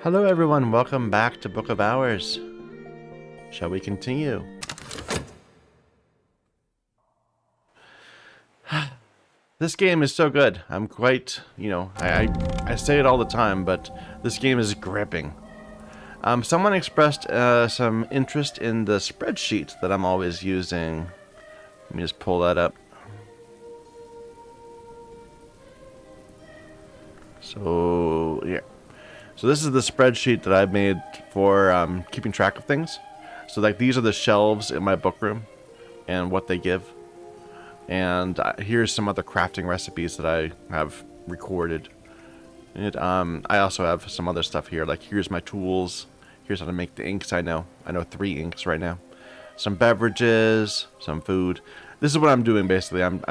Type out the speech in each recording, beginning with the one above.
Hello everyone, welcome back to Book of Hours. Shall we continue? This game is so good. I'm quite, I say it all the time, but this game is gripping. Someone expressed some interest in the spreadsheet that I'm always using. Let me just pull that up. So, yeah. So this is the spreadsheet that I've made for keeping track of things. So like these are the shelves in my book room and what they give. And here's some other crafting recipes that I have recorded. I also have some other stuff here. Like here's my tools. Here's how to make the inks. I know 3 inks right now. Some beverages, some food. This is what I'm doing basically. I'm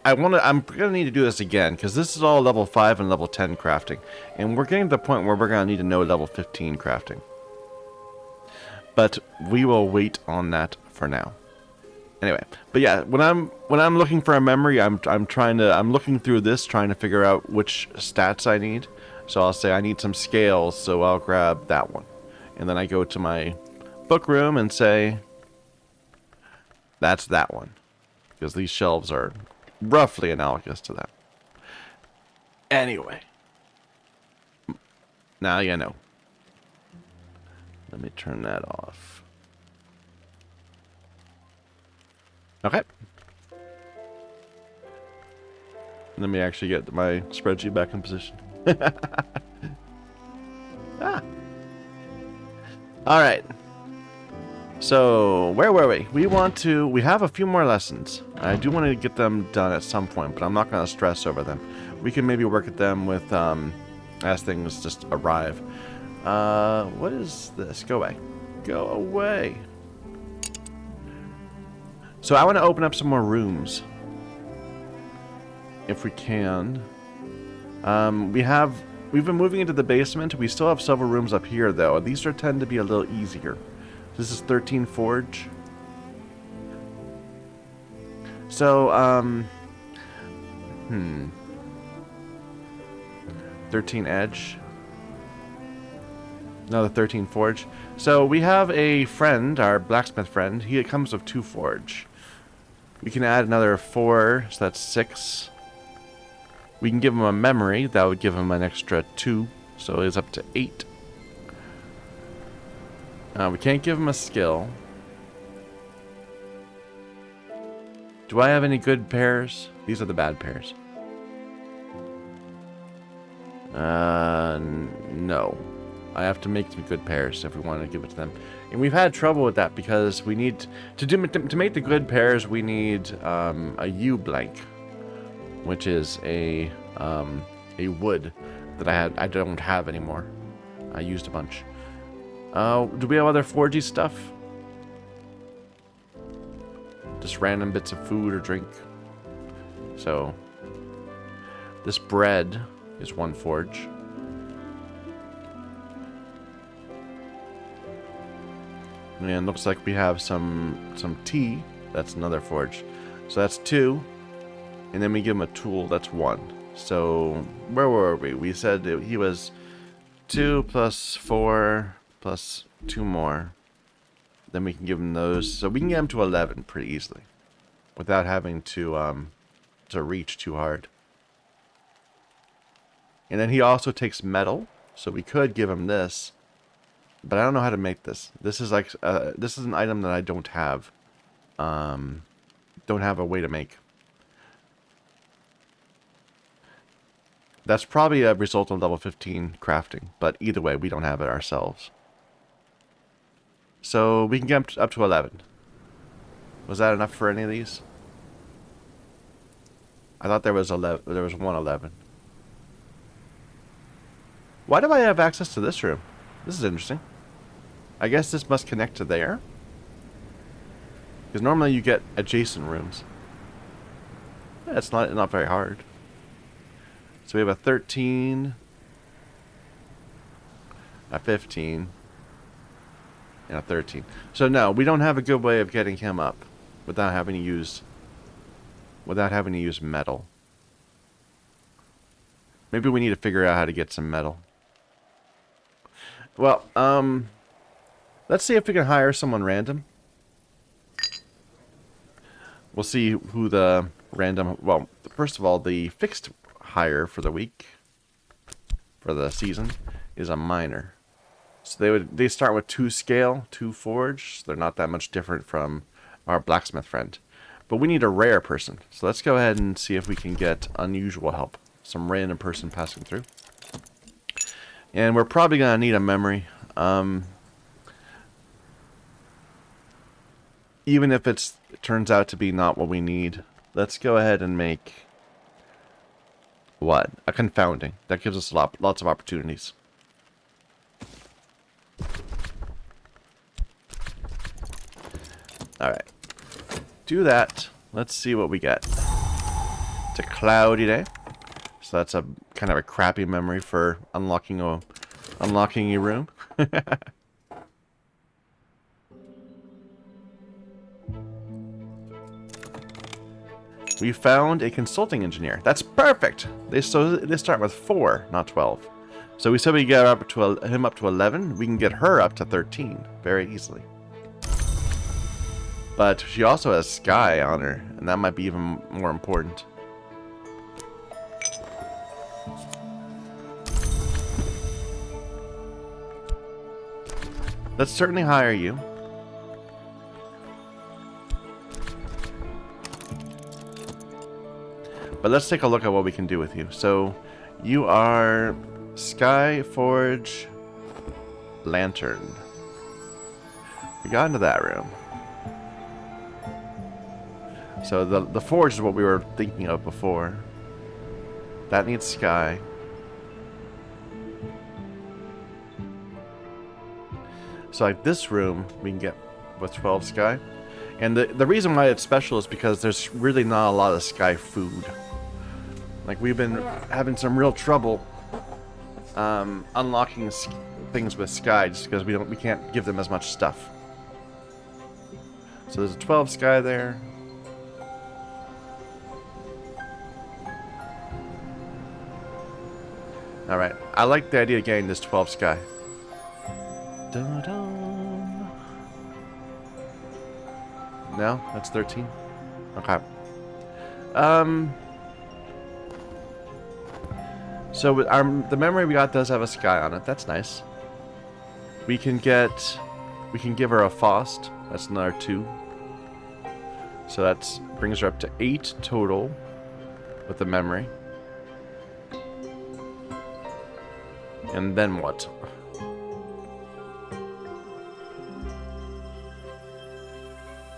gonna need to do this again because this is all level 5 and level 10 crafting, and we're getting to the point where we're gonna need to know level 15 crafting. But we will wait on that for now. Anyway, but yeah, when I'm looking for a memory, I'm looking through this trying to figure out which stats I need. So I'll say I need some scales, so I'll grab that one, and then I go to my book room and say that's that one because these shelves are roughly analogous to that. Anyway. Now you know. Let me turn that off. Okay. Let me actually get my spreadsheet back in position. Alright. So, where were we? We have a few more lessons. I do want to get them done at some point, but I'm not going to stress over them. We can maybe work at them with, as things just arrive. What is this? Go away. Go away. So I want to open up some more rooms. If we can. We've been moving into the basement. We still have several rooms up here, though. These tend to be a little easier. This is 13 Forge. So, 13 Edge. Another 13 Forge. So we have a friend, our blacksmith friend. He comes with 2 Forge. We can add another 4, so that's 6. We can give him a memory. That would give him an extra 2, so it's up to 8. We can't give him a skill. Do I have any good pairs? These are the bad pairs. No. I have to make some good pairs if we want to give it to them. And we've had trouble with that because we need to make the good pairs. We need a U blank, which is a wood that I don't have anymore. I used a bunch. Do we have other forgy stuff? Just random bits of food or drink. So this bread is 1 forge. And looks like we have some tea. That's another forge. So that's 2. And then we give him a tool. That's 1. So where were we? We said that he was 2 plus 4 plus 2 more. Then we can give him those. So we can get him to 11 pretty easily. Without having to reach too hard. And then he also takes metal. So we could give him this. But I don't know how to make this. This is like this is an item that I don't have. Don't have a way to make. That's probably a result of level 15 crafting. But either way, we don't have it ourselves. So we can get up to 11. Was that enough for any of these? I thought there was 11. There was 111. Why do I have access to this room? This is interesting. I guess this must connect to there. Because normally you get adjacent rooms. Yeah, it's not very hard. So we have a 13, a 15, and a 13. So no, we don't have a good way of getting him up without having to use metal. Maybe we need to figure out how to get some metal. Well, let's see if we can hire someone random. We'll see who the random... Well, first of all, the fixed hire for the week, for the season, is a miner. So they start with 2 scale, 2 forge. So they're not that much different from our blacksmith friend. But we need a rare person. So let's go ahead and see if we can get unusual help. Some random person passing through. And we're probably going to need a memory. Even if it turns out to be not what we need, let's go ahead and make... What? A confounding. That gives us lots of opportunities. Alright. Do that. Let's see what we get. It's a cloudy day. So that's a kind of a crappy memory for unlocking a room. We found a consulting engineer. That's perfect. They start with 4, not 12. So we said we get him up to 11. We can get her up to 13 very easily. But she also has Sky on her, and that might be even more important. Let's certainly hire you. But let's take a look at what we can do with you. So, you are Sky Forge Lantern. We got into that room. So the forge is what we were thinking of before. That needs Sky. So like this room we can get with 12 Sky. And the reason why it's special is because there's really not a lot of Sky food. Like we've been having some real trouble unlocking things with Sky just because we can't give them as much stuff. So there's a 12 Sky there. Alright, I like the idea of getting this 12 Sky. Dun-dun. No? That's 13? Okay. So the memory we got does have a Sky on it. That's nice. We can give her a Faust. That's another 2. So that brings her up to 8 total with the memory. And then what?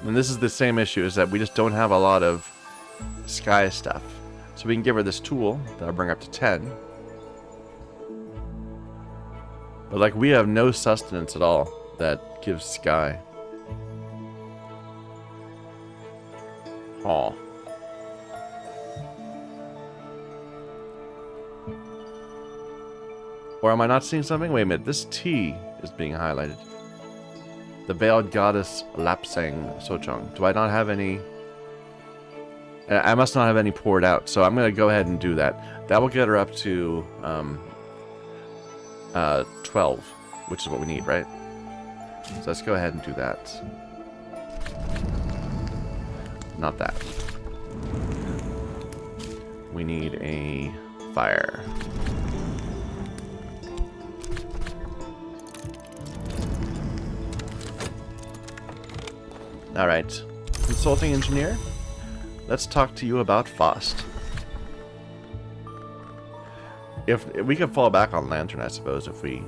And this is the same issue, is that we just don't have a lot of Sky stuff. So we can give her this tool that'll bring her up to 10. But like we have no sustenance at all that gives Sky. Aw. Or am I not seeing something? Wait a minute, this T is being highlighted. The Veiled Goddess Lapsang Sochong. Do I not have any... I must not have any poured out, so I'm going to go ahead and do that. That will get her up to 12, which is what we need, right? So let's go ahead and do that. Not that. We need a fire. Alright. Consulting engineer, let's talk to you about Faust. If we could fall back on Lantern, I suppose, if we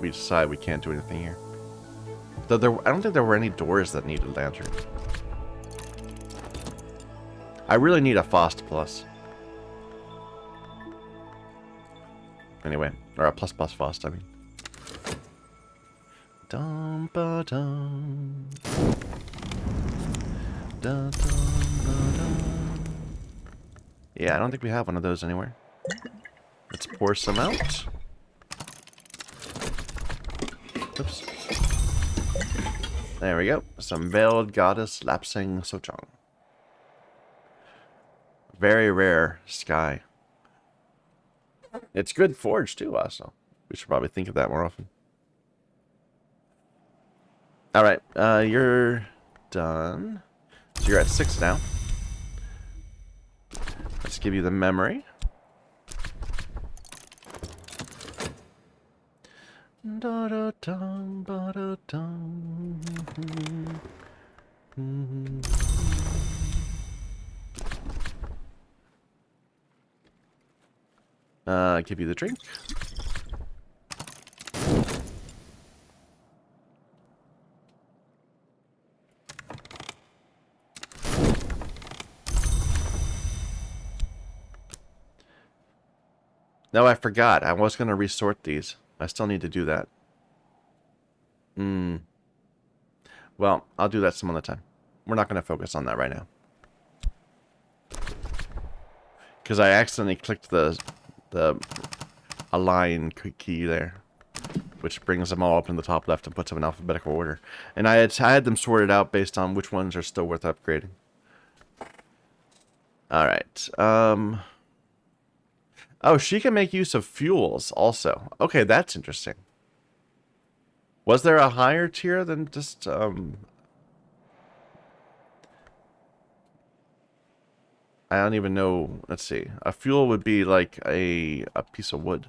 decide we can't do anything here. Though I don't think there were any doors that needed Lantern. I really need a Faust plus. Anyway, or a plus Faust, I mean. Dum ba dum. Dun, dun, dun, dun. Yeah, I don't think we have one of those anywhere. Let's pour some out. Oops. There we go. Some Veiled Goddess Lapsang Sochong. Very rare Sky. It's good forge too, also. We should probably think of that more often. All right, you're done. So you're at 6 now. Let's give you the memory. Da da dum ba da dum. Give you the drink. No, I forgot. I was going to resort these. I still need to do that. Well, I'll do that some other time. We're not going to focus on that right now. Because I accidentally clicked the align key there, which brings them all up in the top left and puts them in alphabetical order. And I had them sorted out based on which ones are still worth upgrading. All right. Oh, she can make use of fuels also. Okay, that's interesting. Was there a higher tier than just I don't even know. Let's see. A fuel would be like a piece of wood.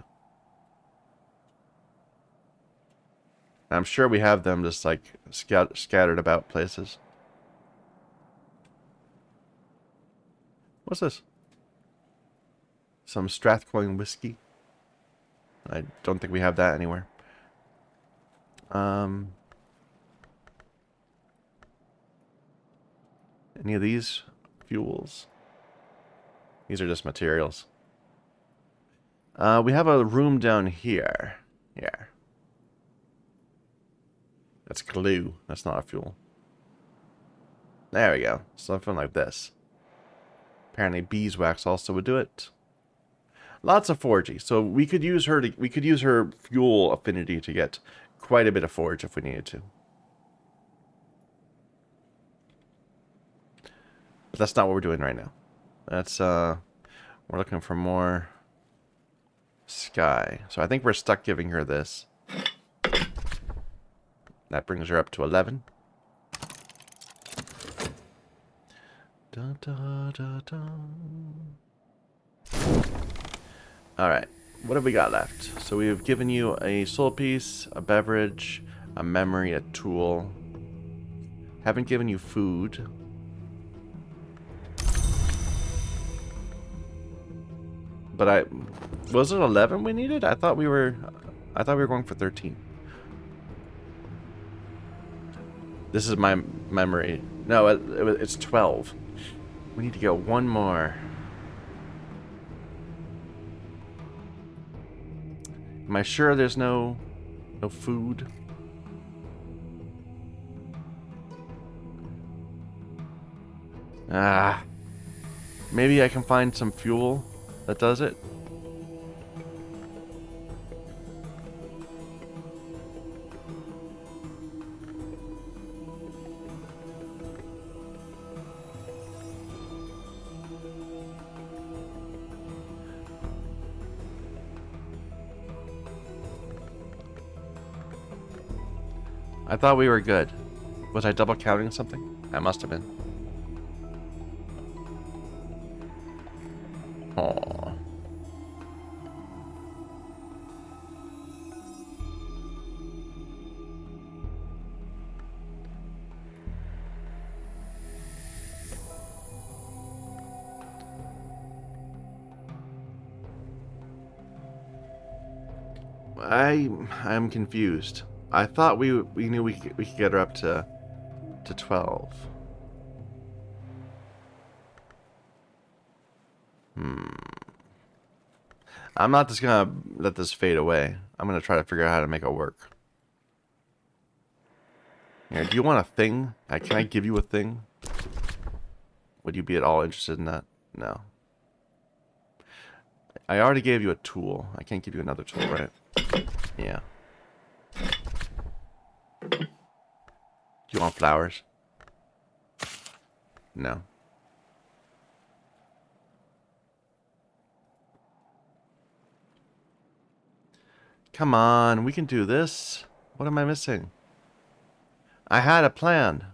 I'm sure we have them just like scattered about places. What's this? Some Strathclyde whiskey. I don't think we have that anywhere. Any of these fuels? These are just materials. We have a room down here. Yeah. That's glue. That's not a fuel. There we go. Something like this. Apparently beeswax also would do it. Lots of foraging. So we could use her fuel affinity to get quite a bit of forage if we needed to. But that's not what we're doing right now. That's we're looking for more sky. So I think we're stuck giving her this. That brings her up to 11. Da, da, da, da. Alright, what have we got left? So we have given you a soul piece, a beverage, a memory, a tool. Haven't given you food. But was it 11 we needed? I thought we were going for 13. This is my memory. No, it's 12. We need to get one more. Am I sure there's no food? Ah. Maybe I can find some fuel that does it. I thought we were good. Was I double counting something? I must have been. Aww. I'm confused. I thought we knew we could get her up to 12. I'm not just gonna let this fade away. I'm gonna try to figure out how to make it work. Here, do you want a thing? Can I give you a thing? Would you be at all interested in that? No. I already gave you a tool. I can't give you another tool, right? Yeah. Do you want flowers? No. Come on, we can do this. What am I missing? I had a plan.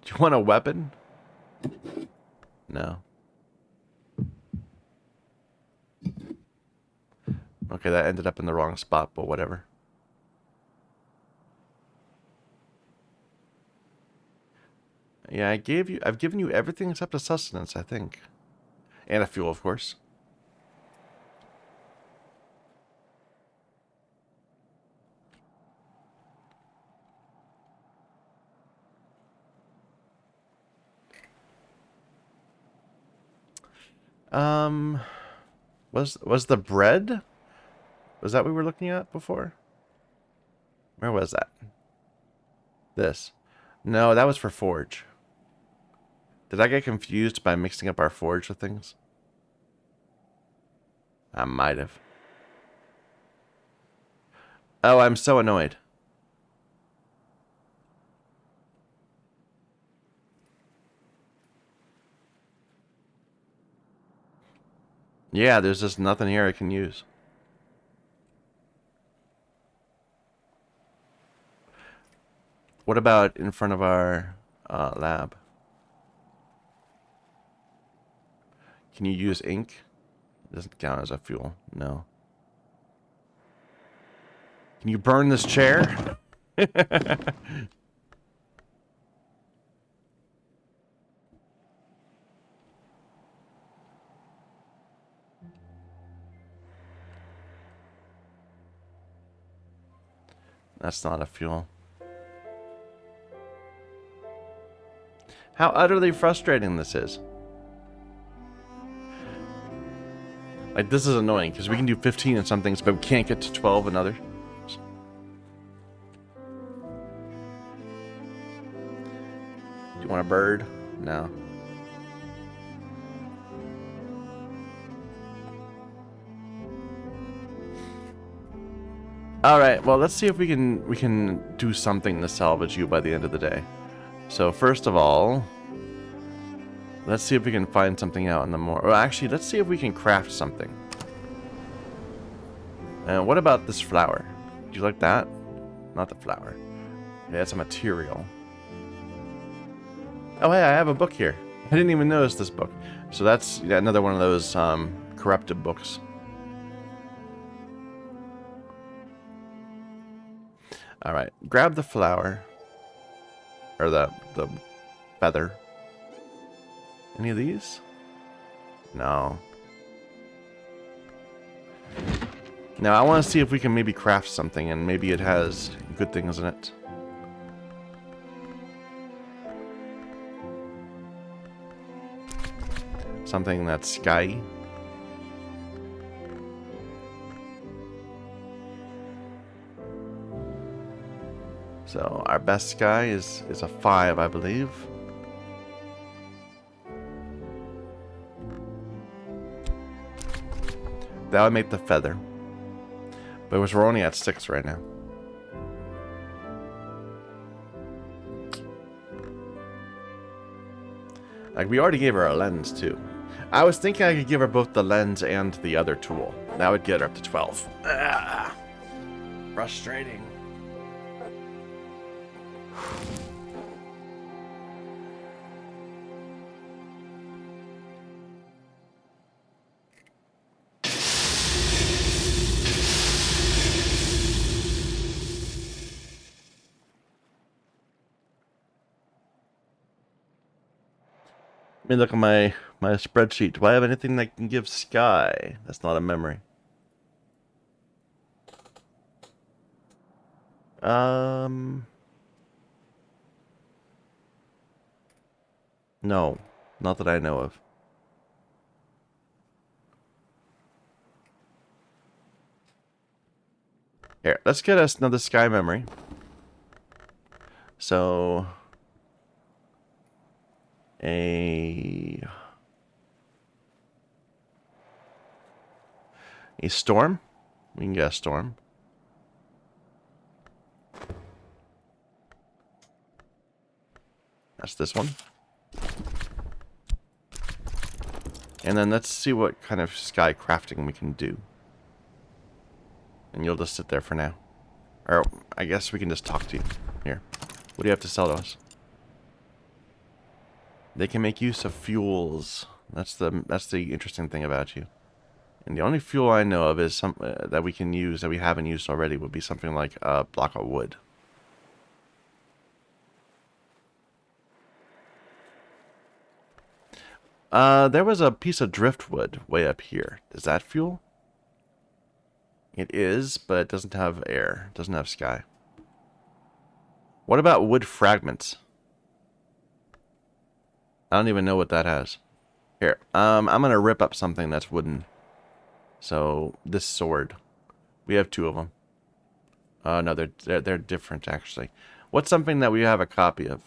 Do you want a weapon? No. Okay, that ended up in the wrong spot, but whatever. Yeah, I've given you everything except a sustenance, I think. And a fuel, of course. Was the bread? Was that what we were looking at before? Where was that? This. No, that was for forge. Did I get confused by mixing up our forge with things? I might have. Oh, I'm so annoyed. Yeah, there's just nothing here I can use. What about in front of our lab? Can you use ink? It doesn't count as a fuel. No. Can you burn this chair? That's not a fuel. How utterly frustrating this is. Like, this is annoying, because we can do 15 in some things, but we can't get to 12 in others. Do you want a bird? No. Alright, well, let's see if we can do something to salvage you by the end of the day. So, first of all, let's see if we can find something out in the morning. Well, actually, let's see if we can craft something. And what about this flower? Do you like that? Not the flower. Yeah, it's a material. Oh, hey, I have a book here. I didn't even notice this book. So that's another one of those corrupted books. Alright, grab the flower. Or the feather. Any of these? No. Now, I want to see if we can maybe craft something, and maybe it has good things in it. Something that's sky. So, our best sky is a 5, I believe. That would make the feather. But we're only at 6 right now. Like, we already gave her a lens, too. I was thinking I could give her both the lens and the other tool. That would get her up to 12. Ah, frustrating. Let me look at my spreadsheet. Do I have anything that can give sky? That's not a memory. No. Not that I know of. Here, let's get us another sky memory. So... A storm? We can get a storm. That's this one. And then let's see what kind of sky crafting we can do. And you'll just sit there for now. Or, I guess we can just talk to you. Here. What do you have to sell to us? They can make use of fuels. That's the interesting thing about you. And the only fuel I know of is some that we can use that we haven't used already would be something like a block of wood. There was a piece of driftwood way up here. Is that fuel? It is, but it doesn't have air. It doesn't have sky. What about wood fragments? I don't even know what that has. Here, I'm gonna rip up something that's wooden. So, this sword. We have 2 of them. No, they're different, actually. What's something that we have a copy of?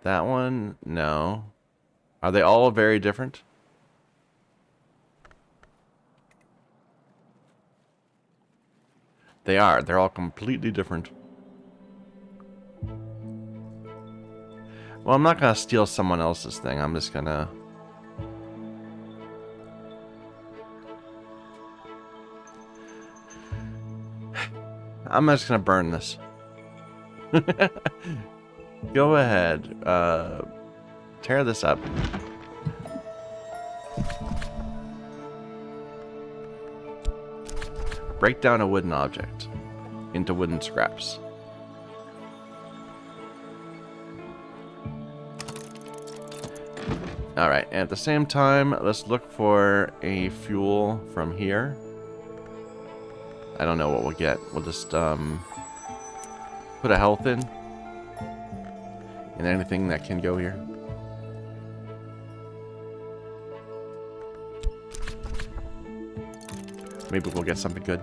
That one? No. Are they all very different? They are. They're all completely different. Well, I'm not gonna steal someone else's thing. I'm just gonna... I'm just gonna burn this. Go ahead. Tear this up. Break down a wooden object into wooden scraps. Alright, and at the same time, let's look for a fuel from here. I don't know what we'll get. We'll just put a health in. And anything that can go here. Maybe we'll get something good.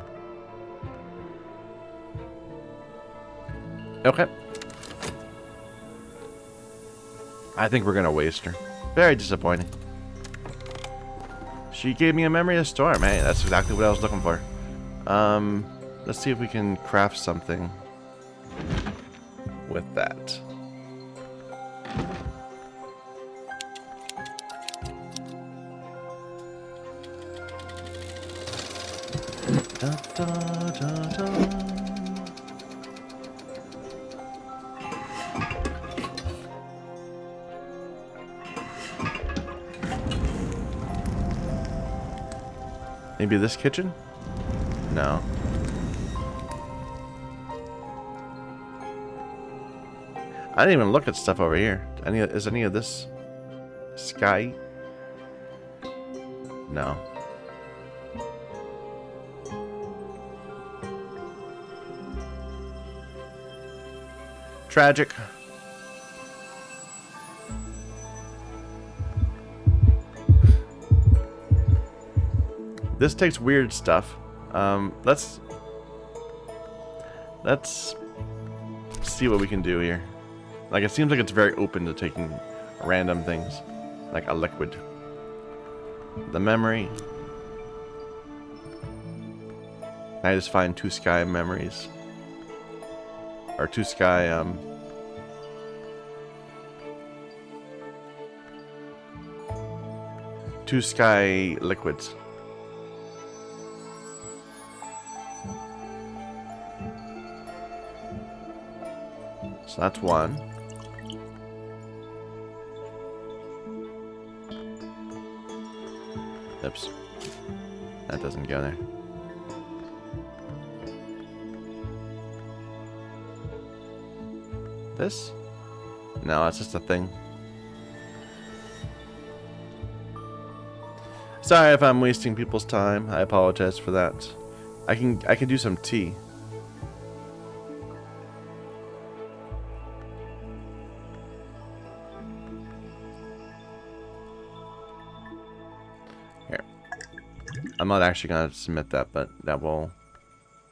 Okay. I think we're gonna waste her. Very disappointing. She gave me a memory of storm. Hey, that's exactly what I was looking for. Let's see if we can craft something with that. Da, da, da, da. Maybe this kitchen? No. I didn't even look at stuff over here. Is any of this sky? No. Tragic. This takes weird stuff. Let's see what we can do here. Like, it seems like it's very open to taking random things, like a liquid. The memory. I just find 2 sky memories, or 2 sky 2 sky liquids. So that's 1. Oops. That doesn't go there. This? No, that's just a thing. Sorry if I'm wasting people's time. I apologize for that. I can do some tea. I'm not actually going to submit that, but that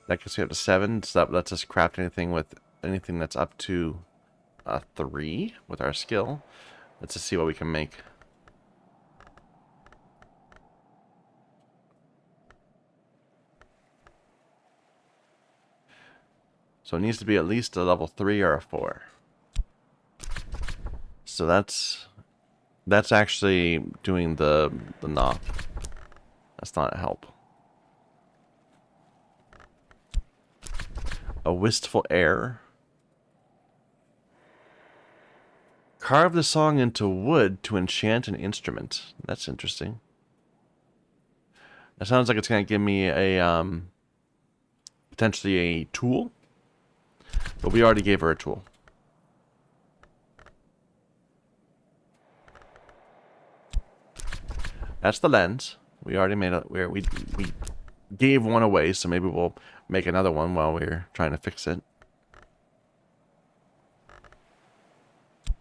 gets me up to 7. So that lets us craft anything that's up to 3 with our skill. Let's just see what we can make. So it needs to be at least a level 3 or a 4. So that's actually doing the knock. That's not a help. A wistful air. Carve the song into wood to enchant an instrument. That's interesting. That sounds like it's going to give me a, potentially a tool. But we already gave her a tool. That's the lens. We already made it. We gave one away, so maybe we'll make another one while we're trying to fix it.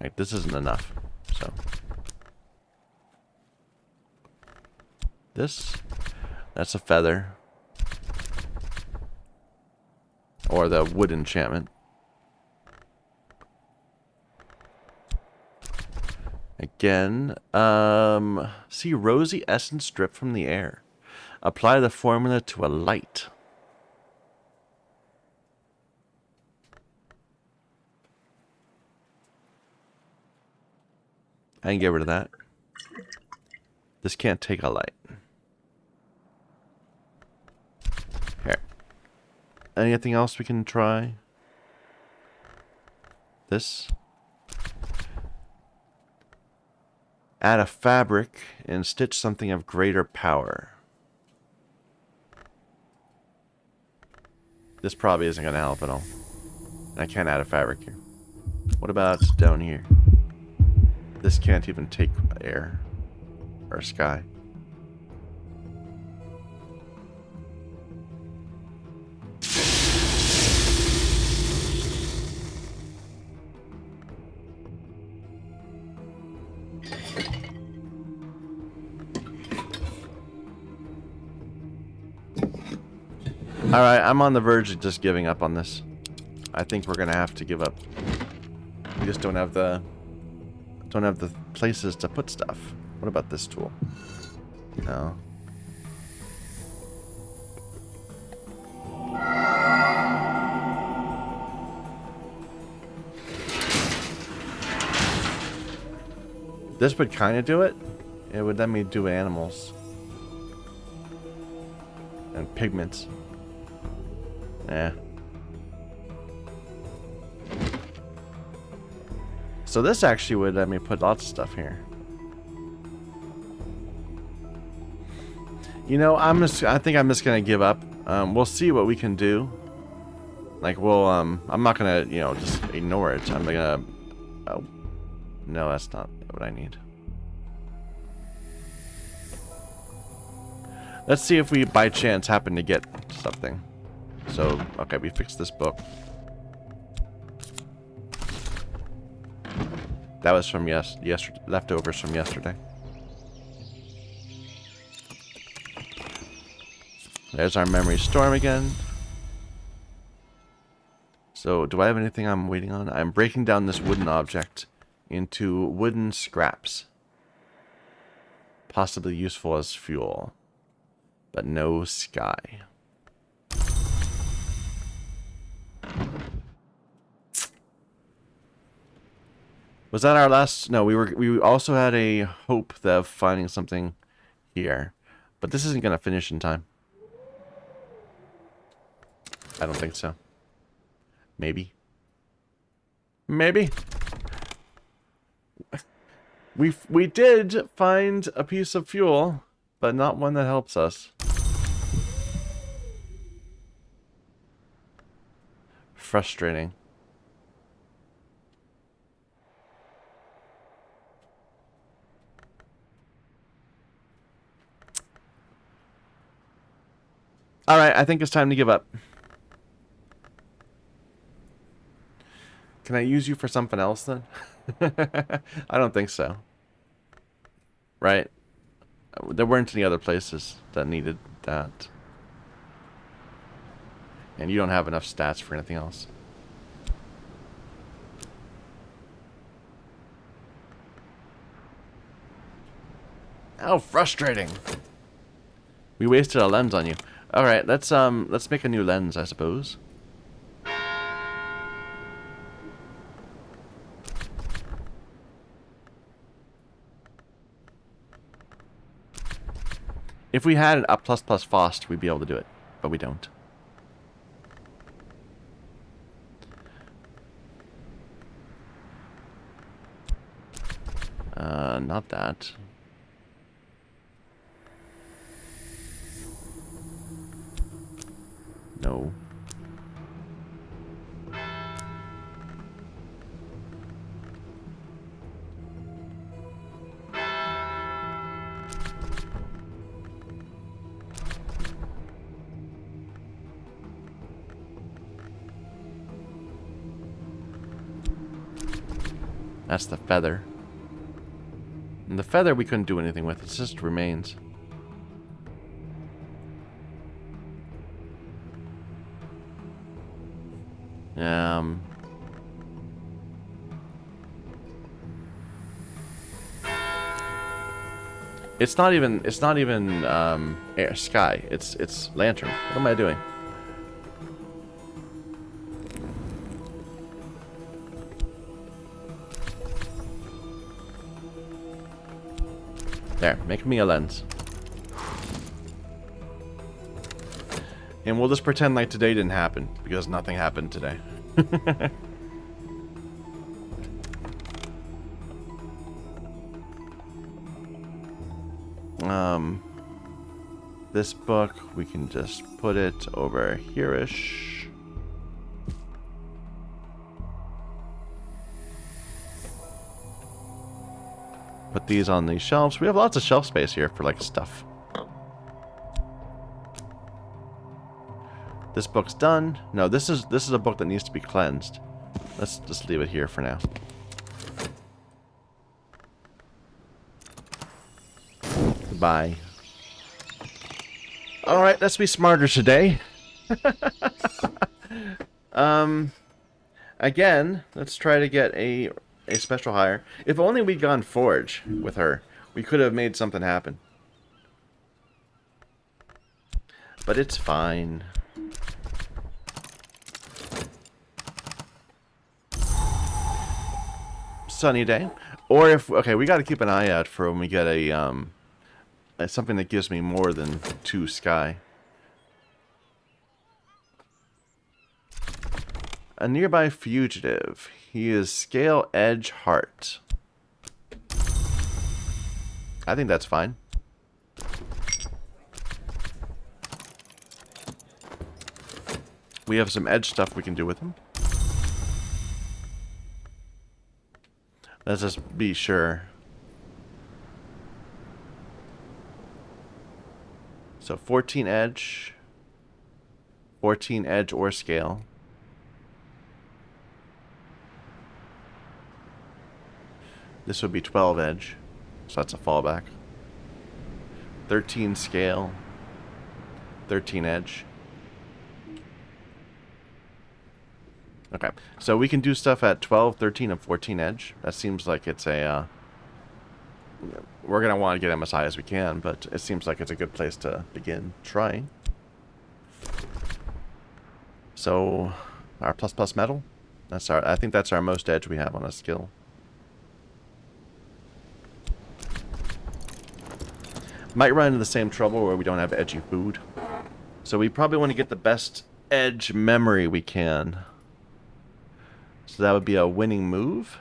Like, this isn't enough, so. This, that's a feather. Or the wood enchantment. Again, see rosy essence drip from the air. Apply the formula to a light. I can get rid of that. This can't take a light. Here. Anything else we can try? This. Add a fabric and stitch something of greater power. This probably isn't going to help at all. I can't add a fabric here. What about down here? This can't even take air or sky. Alright, I'm on the verge of just giving up on this. I think we're gonna have to give up. We just don't have the places to put stuff. What about this tool? No. This would kind of do it. It would let me do animals. And pigments. Yeah. So this actually would let me put lots of stuff here. You know, I think I'm just gonna give up. We'll see what we can do. Like, we'll, I'm not gonna, you know, just ignore it. I'm gonna, oh, no, that's not what I need. Let's see if we, by chance, happen to get something. So, okay, we fixed this book. That was from yesterday, leftovers from yesterday. There's our memory storm again. So, do I have anything I'm waiting on? I'm breaking down this wooden object into wooden scraps. Possibly useful as fuel. But no sky. Was that our last? No, we also had a hope of finding something here. But this isn't going to finish in time. I don't think so. Maybe. Maybe. We did find a piece of fuel, but not one that helps us. Frustrating. Alright, I think it's time to give up. Can I use you for something else then? I don't think so. Right? There weren't any other places that needed that. And you don't have enough stats for anything else. How frustrating. We wasted a lens on you. Alright, let's make a new lens, I suppose. If we had an up plus plus Fost, we'd be able to do it, but we don't. Not that. No. That's the feather. And the feather we couldn't do anything with. It just remains. It's not even air, sky. It's lantern. What am I doing? There, make me a lens. And we'll just pretend like today didn't happen, because nothing happened today. This book, we can just put it over here-ish. Put these on these shelves. We have lots of shelf space here for, like, stuff. This book's done. No, this is a book that needs to be cleansed. Let's just leave it here for now. Goodbye. Alright, let's be smarter today. Again, let's try to get a special hire. If only we'd gone Forge with her, we could have made something happen. But it's fine. Sunny day. Or if, okay, we got to keep an eye out for when we get a something that gives me more than 2 sky. A nearby fugitive. He is Scale Edge Heart. I think that's fine. We have some edge stuff we can do with him. Let's just be sure. So 14 edge, 14 edge or scale. This would be 12 edge, so that's a fallback. 13 scale, 13 edge. Okay, so we can do stuff at 12, 13, and 14 edge. That seems like it's a... we're going to want to get MSI as we can, but it seems like it's a good place to begin trying. So, our plus metal. That's our. I think that's our most edge we have on a skill. Might run into the same trouble where we don't have edgy food. So we probably want to get the best edge memory we can. So that would be a winning move.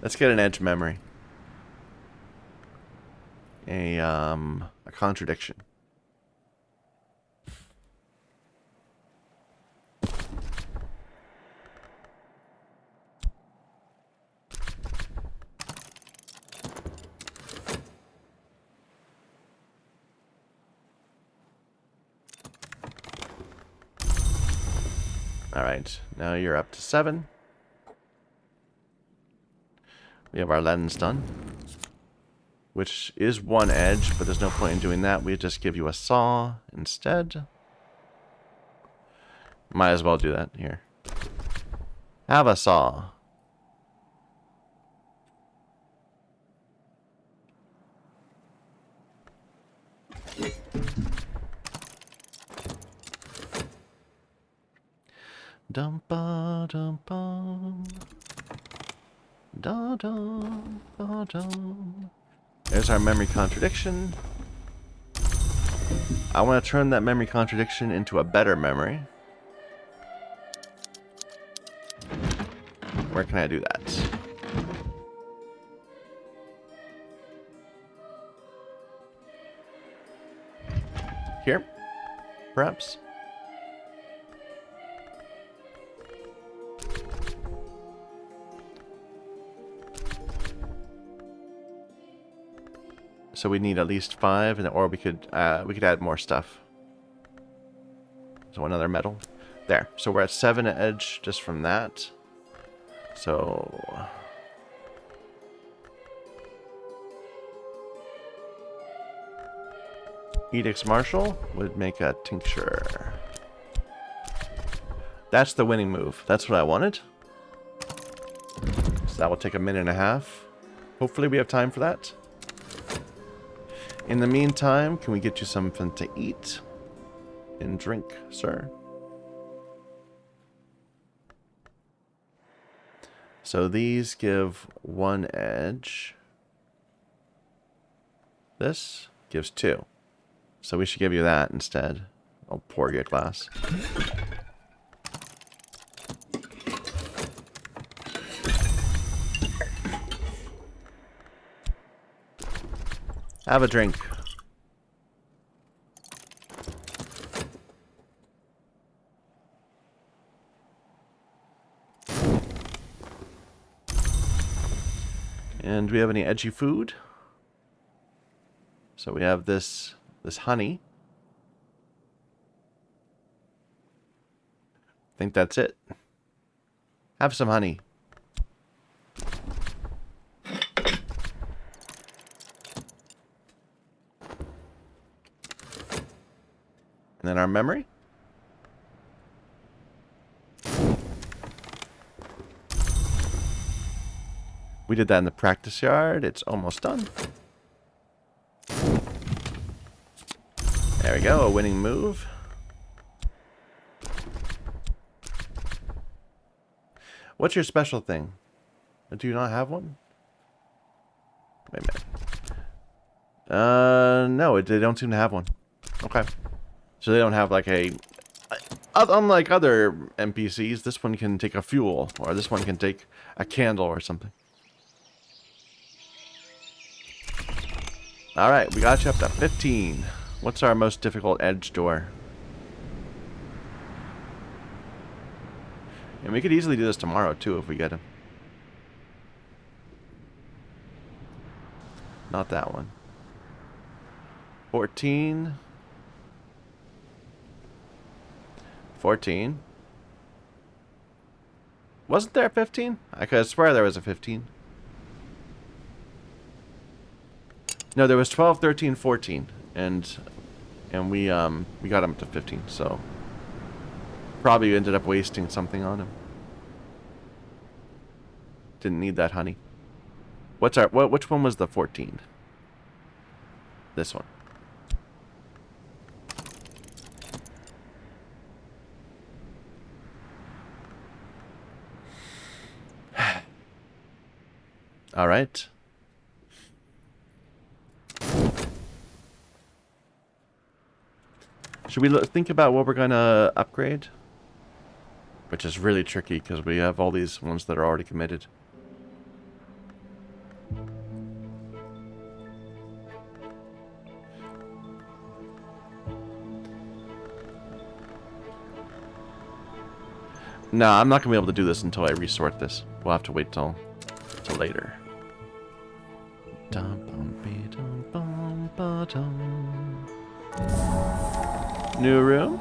Let's get an edge memory. A contradiction. Alright, now you're up to 7. We have our lens done. Which is 1 edge, but there's no point in doing that. We just give you a saw instead. Might as well do that here. Have a saw. Dum ba dum bum. Da, da, da, da. There's our memory contradiction. I want to turn that memory contradiction into a better memory. Where can I do that? Here? Perhaps? So we need at least 5, or we could add more stuff. So another metal. There. So we're at 7 edge just from that. So Edicts Martial would make a tincture. That's the winning move. That's what I wanted. So that will take a minute and a half. Hopefully we have time for that. In the meantime, can we get you something to eat and drink, sir? So these give 1 edge. This gives 2. So we should give you that instead. I'll pour you a glass. Have a drink. And do we have any edgy food? So we have this honey. I think that's it. Have some honey. And then our memory. We did that in the practice yard. It's almost done. There we go, a winning move. What's your special thing? Do you not have one? Wait a minute. No, they don't seem to have one. Okay. So they don't have like a... Unlike other NPCs, this one can take a fuel, or this one can take a candle or something. Alright, we got you up to 15. What's our most difficult edge door? And we could easily do this tomorrow too if we get him. Not that one. 14. 14. Wasn't there a 15? I could swear there was a 15. No, there was 12, 13, 14. And we got him up to 15, so probably ended up wasting something on him. Didn't need that honey. Which one was the 14? This one. All right. Should we think about what we're going to upgrade? Which is really tricky because we have all these ones that are already committed. No, I'm not going to be able to do this until I resort this. We'll have to wait till later. New room.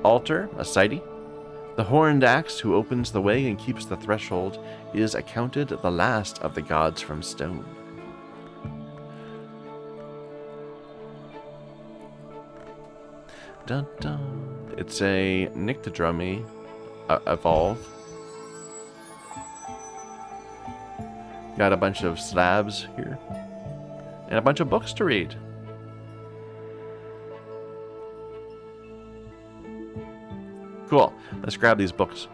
Altar, a sighty. The horned axe who opens the way and keeps the threshold is accounted the last of the gods from stone. Dun, dun. It's a Nyctodromy evolve. Got a bunch of slabs here. And a bunch of books to read. Cool. Let's grab these books.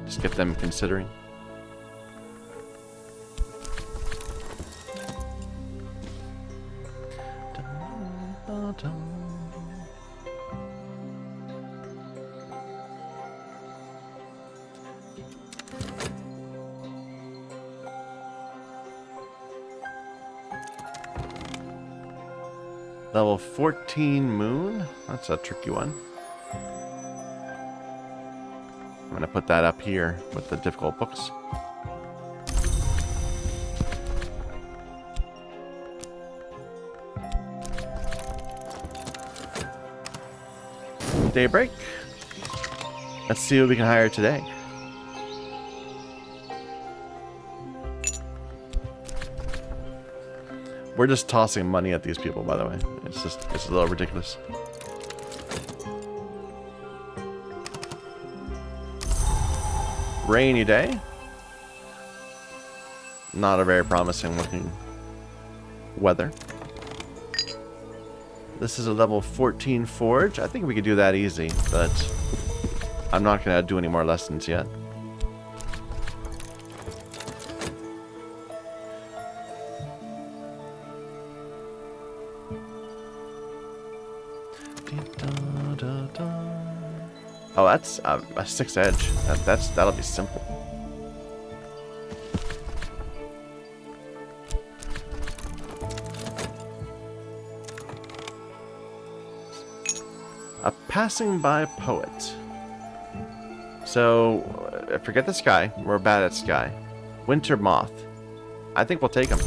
Just get them considering. Level 14 moon. That's a tricky one. I'm going to put that up here with the difficult books. Daybreak. Let's see what we can hire today. We're just tossing money at these people, by the way. It's a little ridiculous. Rainy day. Not a very promising looking weather. This is a level 14 forge. I think we could do that easy, but I'm not going to do any more lessons yet. Oh, that's a 6 edge. That'll be simple. A passing by poet. So, forget the sky. We're bad at sky. Winter moth. I think we'll take him.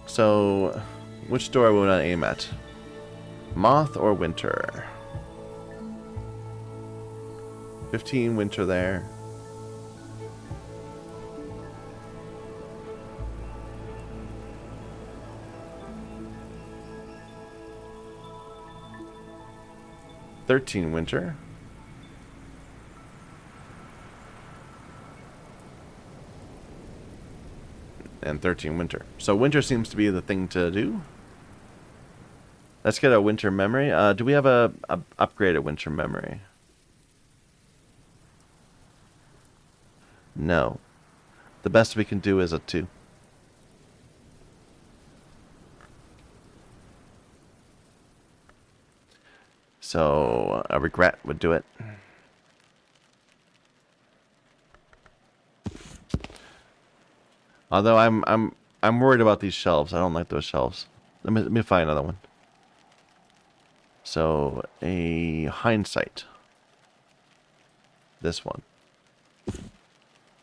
So, which door would I aim at? Moth or winter? 15 winter there. $13 winter. And 13 winter. So winter seems to be the thing to do. Let's get a winter memory. Do we have a upgraded winter memory? No. The best we can do is a 2. So a regret would do it. Although I'm worried about these shelves. I don't like those shelves. Let me find another one. So a hindsight. This one.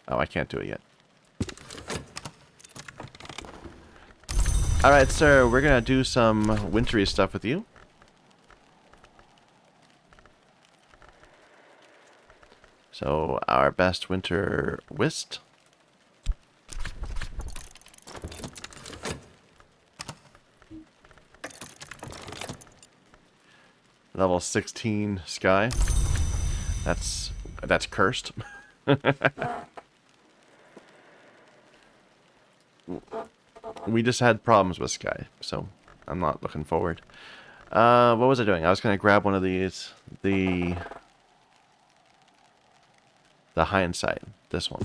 Oh, I can't do it yet. Alright, sir, we're gonna do some wintry stuff with you. So our best winter whist. Level 16 sky. That's cursed. We just had problems with sky, so I'm not looking forward. What was I doing? I was gonna grab one of these, the hindsight, this one.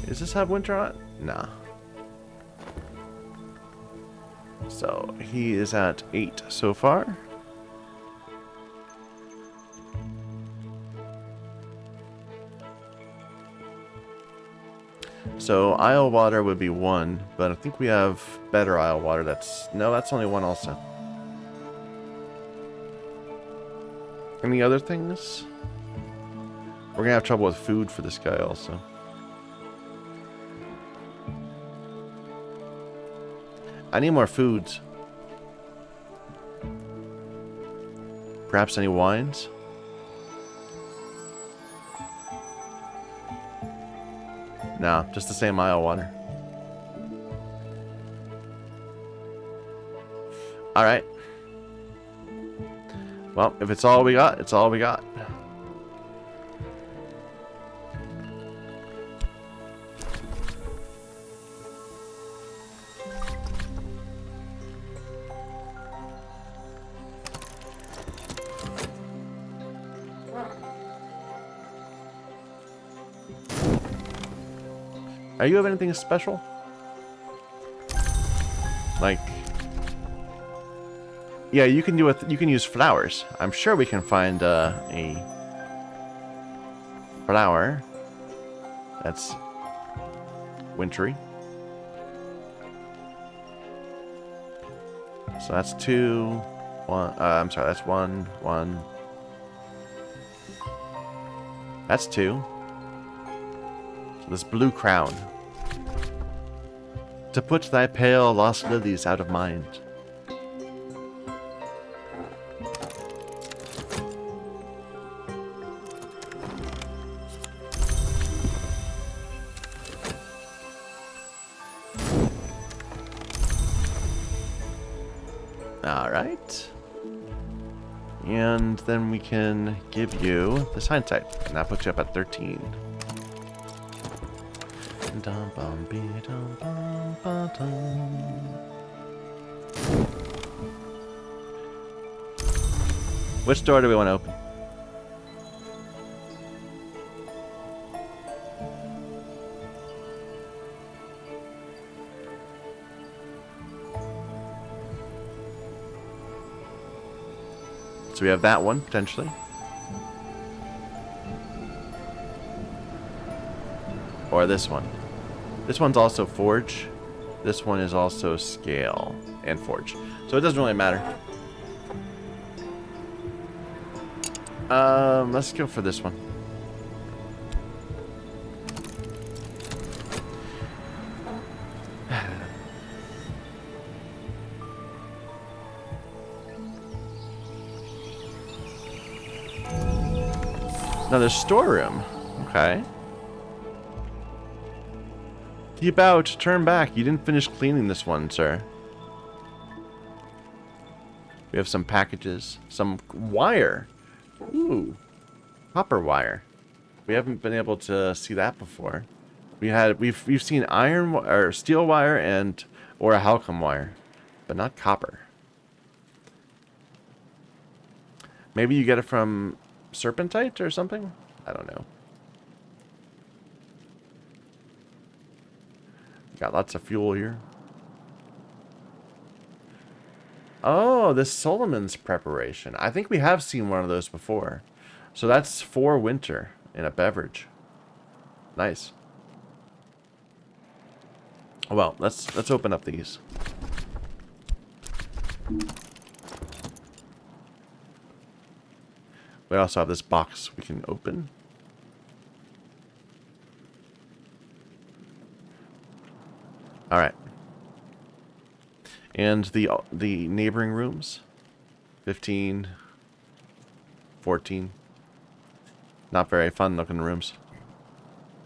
Does this have winter on it? Nah. So he is at 8 so far. So Isle Water would be 1, but I think we have better Isle Water. That's only 1 also. Any other things? We're gonna have trouble with food for this guy also. I need more foods. Perhaps any wines? No, just the same Isle Water. Alright. Well, if it's all we got, it's all we got. Are you have anything special? Like, yeah, you can do it. You can use flowers. I'm sure we can find a flower that's wintry. So that's 2, 1. I'm sorry, that's 1, 1. That's 2. So this blue crown. To put thy pale lost lilies out of mind. Alright. And then we can give you this hindsight. And that puts you up at 13. Which door do we want to open? So we have that one, potentially. Or this one. This one's also forge. This one is also scale and forge. So it doesn't really matter. Let's go for this one. Another storeroom. Okay. Keep out. Turn back. You didn't finish cleaning this one, sir. We have some packages. Some wire. Ooh. Copper wire. We haven't been able to see that before. We've seen iron or steel wire and or a halcyon wire, but not copper. Maybe you get it from serpentite or something? I don't know. Got lots of fuel here. Oh, this Solomon's preparation. I think we have seen one of those before. So that's for winter in a beverage. Nice. Well, let's open up these. We also have this box we can open. All right. And the neighboring rooms, 15, 14. Not very fun looking rooms.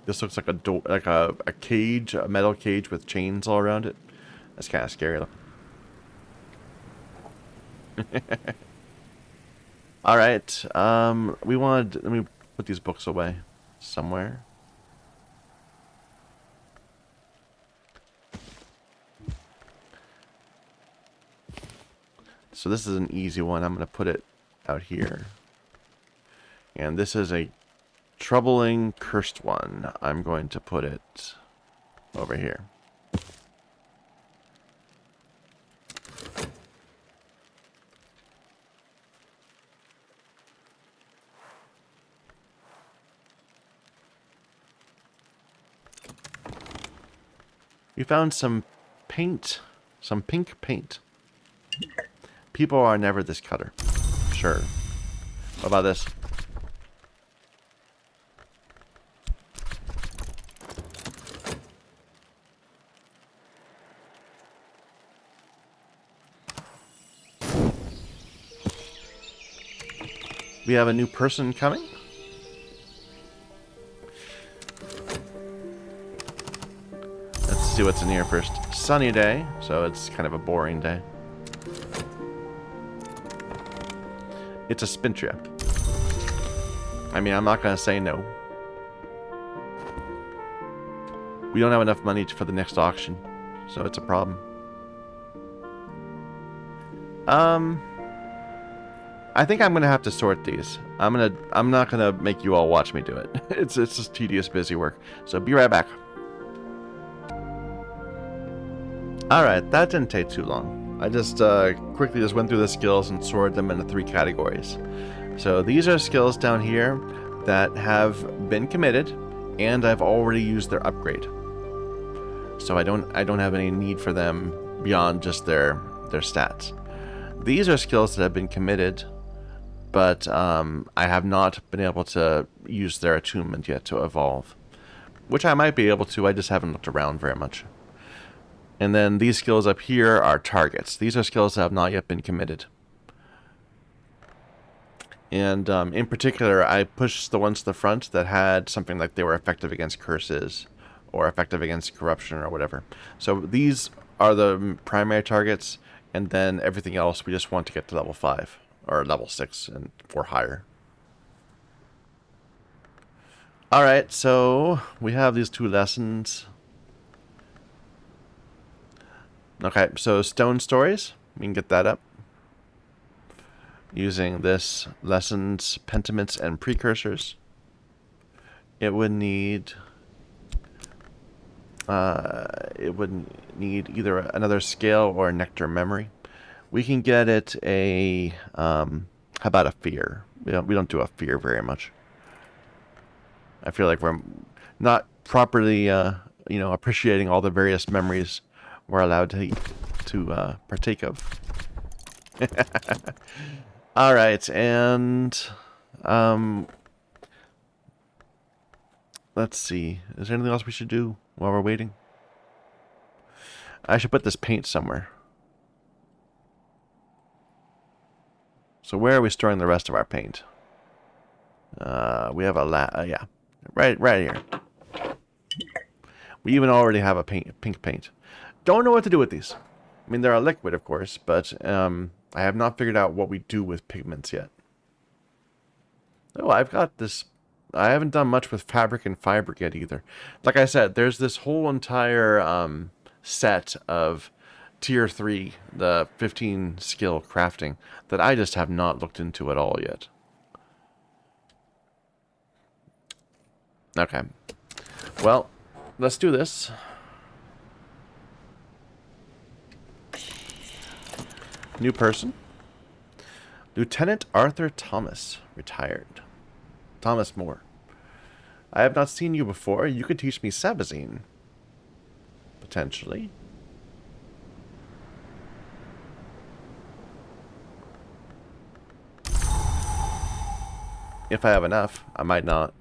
This looks like a door, like a cage, a metal cage with chains all around it. That's kind of scary looking. All right. Let me put these books away somewhere. So this is an easy one. I'm going to put it out here. And this is a troubling, cursed one. I'm going to put it over here. We found some paint, some pink paint. People are never this color. Sure. What about this? We have a new person coming. Let's see what's in here first. Sunny day, so it's kind of a boring day. It's a Spintria. I mean, I'm not going to say no. We don't have enough money for the next auction, so it's a problem. I think I'm gonna have to sort these. I'm not gonna make you all watch me do it. It's just tedious, busy work. So be right back. Alright, that didn't take too long. I just quickly just went through the skills and sorted them into 3 categories. So these are skills down here that have been committed, and I've already used their upgrade. So I don't have any need for them beyond just their stats. These are skills that have been committed, but I have not been able to use their attunement yet to evolve. Which I might be able to, I just haven't looked around very much. And then these skills up here are targets. These are skills that have not yet been committed. And in particular, I pushed the ones to the front that had something like they were effective against curses, or effective against corruption, or whatever. So these are the primary targets, and then everything else we just want to get to level 5, or level 6, and or higher. Alright, so we have these 2 lessons. Okay, so stone stories, we can get that up. Using this lessons, pentiments, and precursors. It would need either another scale or a nectar memory. We can get it a how about a fear? We don't do a fear very much. I feel like we're not properly appreciating all the various memories we're allowed to partake of. All right, and let's see. Is there anything else we should do while we're waiting? I should put this paint somewhere. So where are we storing the rest of our paint? We have yeah, right here. We even already have a pink paint. Don't know what to do with these. I mean, they're a liquid, of course, but I have not figured out what we do with pigments yet. Oh, I've got this. I haven't done much with fabric and fiber yet either. Like I said, there's this whole entire set of tier 3, the 15 skill crafting, that I just have not looked into at all yet. Okay. Well, let's do this. New person. Lieutenant Arthur Thomas, retired. Thomas Moore. I have not seen you before. You could teach me Sabazine. Potentially. If I have enough. I might not.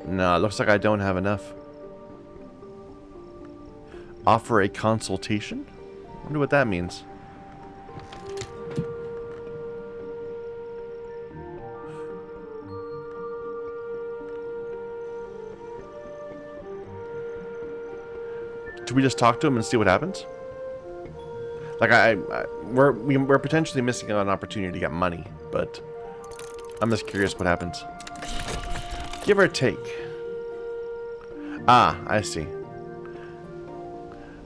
No, it looks like I don't have enough. Offer a consultation? Wonder what that means. Should we just talk to him and see what happens? Like we're potentially missing an opportunity to get money, but I'm just curious what happens. Give or take. Ah, I see.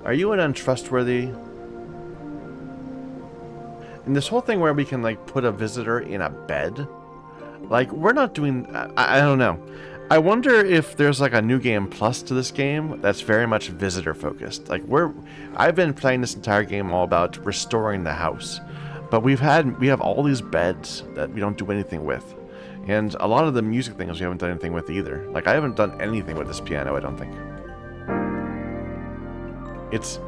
Are you an untrustworthy? And this whole thing where we can like put a visitor in a bed, like we're not doing. I don't know. I wonder if there's like a new game plus to this game that's very much visitor focused. Like I've been playing this entire game all about restoring the house, but we have all these beds that we don't do anything with, and a lot of the music things we haven't done anything with either. Like I haven't done anything with this piano, I don't think. It's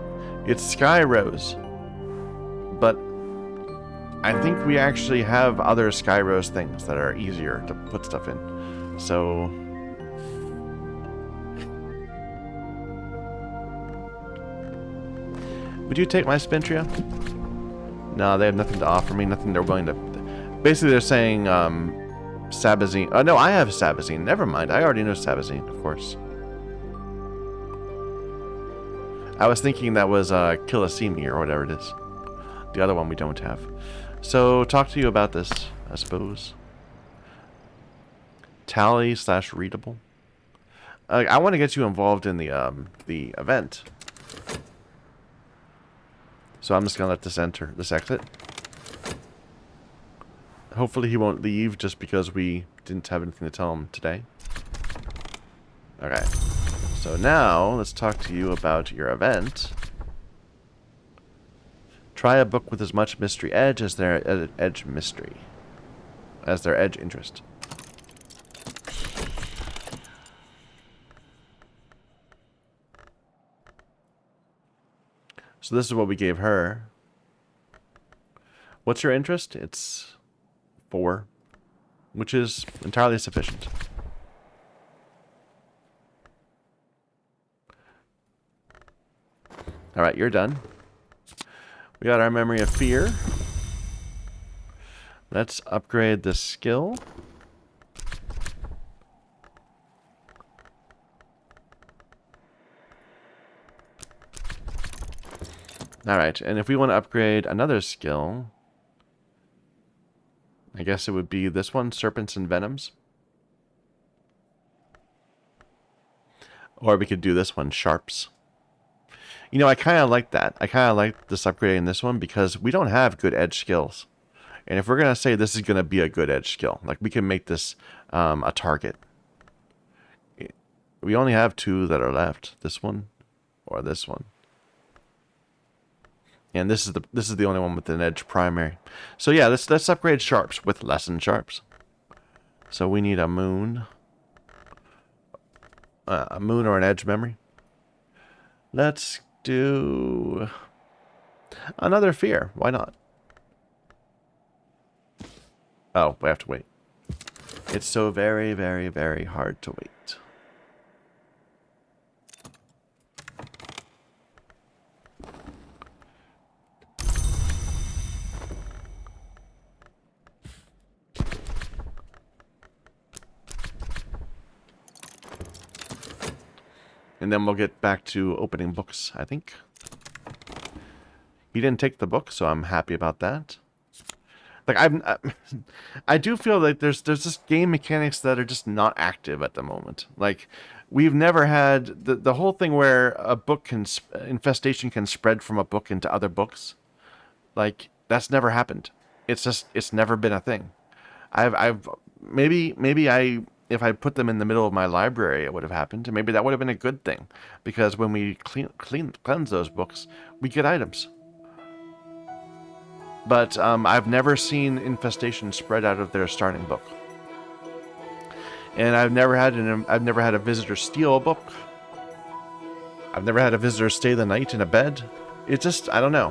Sky Rose, but I think we actually have other Sky Rose things that are easier to put stuff in. So would you take my Spintria? No, they have nothing to offer me, nothing they're willing to. Basically, they're saying Sabazine. Oh no, I have Sabazine. Never mind, I already know Sabazine, of course. I was thinking that was Kilisimi or whatever it is. The other one we don't have. So, talk to you about this, I suppose. Tally / readable. I want to get you involved in the event. So I'm just gonna let this exit. Hopefully he won't leave just because we didn't have anything to tell him today. Okay. So now let's talk to you about your event. Try a book with as much mystery edge as their edge mystery. As their edge interest. So this is what we gave her. What's your interest? It's 4, which is entirely sufficient. Alright, you're done. We got our Memory of Fear. Let's upgrade the skill. Alright, and if we want to upgrade another skill, I guess it would be this one, Serpents and Venoms. Or we could do this one, Sharps. You know, I kind of like that. I kind of like this upgrading this one because we don't have good edge skills. And if we're going to say this is going to be a good edge skill, like we can make this a target. We only have 2 that are left. This one or this one. And this is the only one with an edge primary. So yeah, let's upgrade Sharps with lesson Sharps. So we need a moon. A moon or an edge memory. Let's do another fear. Why not? Oh, we have to wait. It's so very, very, very hard to wait. And then we'll get back to opening books, I think. He didn't take the book, so I'm happy about that. Like I do feel like there's just game mechanics that are just not active at the moment. Like we've never had the whole thing where a book infestation can spread from a book into other books. Like that's never happened. It's never been a thing. Maybe if I put them in the middle of my library, it would have happened. And maybe that would have been a good thing. Because when we cleanse those books, we get items. But I've never seen infestation spread out of their starting book. And I've never had a visitor steal a book. I've never had a visitor stay the night in a bed. It just, I don't know.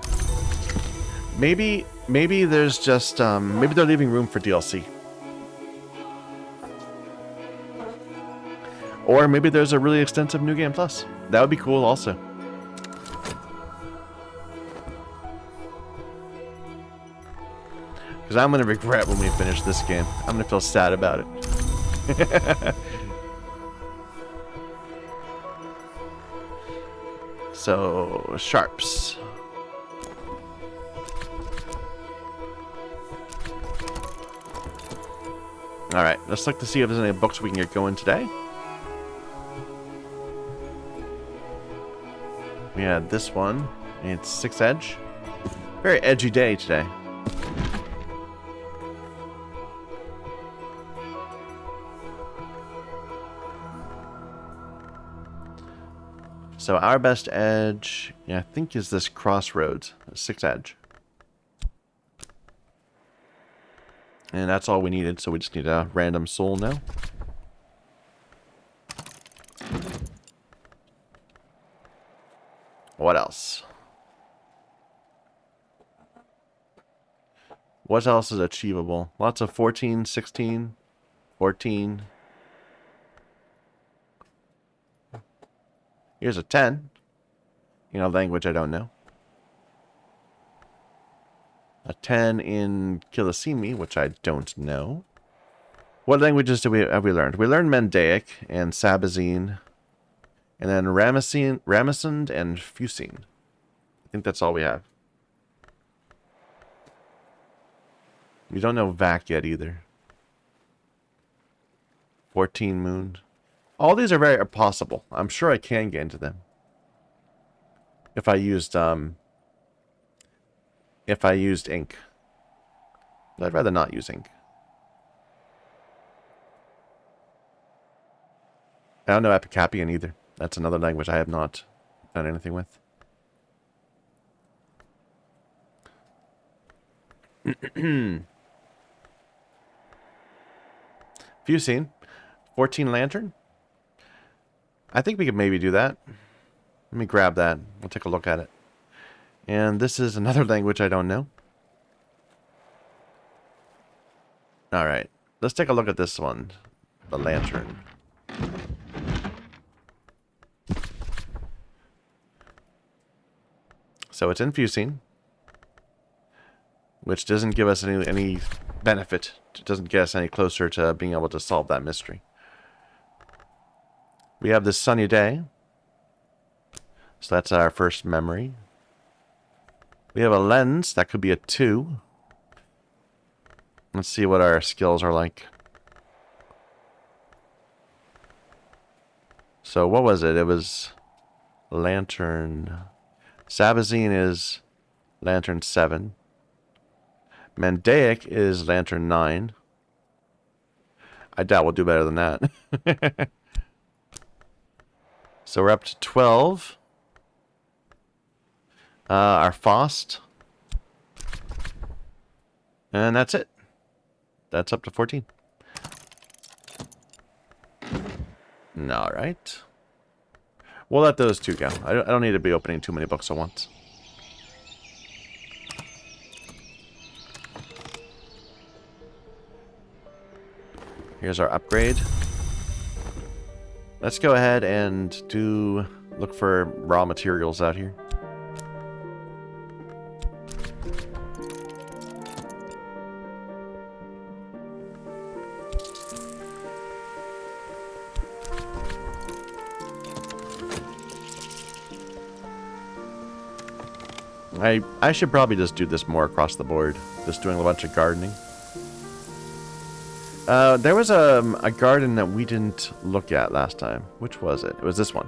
Maybe there's just, maybe they're leaving room for DLC. Or maybe there's a really extensive New Game Plus. That would be cool also. Because I'm going to regret when we finish this game. I'm going to feel sad about it. So, Sharps. Alright, let's look to see if there's any books we can get going today. We had this one. It's 6 edge. Very edgy day today. So our best edge, yeah, I think is this Crossroads, 6 edge. And that's all we needed, so we just need a random soul now. What else? What else is achievable? Lots of 14, 16, 14. Here's a 10. In a language I don't know. A 10 in Kilisimi, which I don't know. What languages have we learned? We learned Mendaic and Sabazine. And then Ramesund and Fusine. I think that's all we have. We don't know Vac yet either. 14 Moon. All these are very possible. I'm sure I can get into them. If I used ink. But I'd rather not use ink. I don't know Epicapian either. That's another language I have not done anything with. Fusine. 14 Lantern. I think we could maybe do that. Let me grab that. We'll take a look at it. And this is another language I don't know. Alright. Let's take a look at this one. The Lantern. So it's in Fusine, which doesn't give us any benefit. It doesn't get us any closer to being able to solve that mystery. We have this sunny day. So that's our first memory. We have a lens. That could be a 2. Let's see what our skills are like. So what was it? It was Lantern. Sabazine is Lantern 7. Mandaic is Lantern 9. I doubt we'll do better than that. So we're up to 12. Our Faust. And that's it. That's up to 14. Alright. We'll let those two go. I don't need to be opening too many books at once. Here's our upgrade. Let's go ahead and look for raw materials out here. I should probably just do this more across the board. Just doing a bunch of gardening. There was a garden that we didn't look at last time. Which was it? It was this one.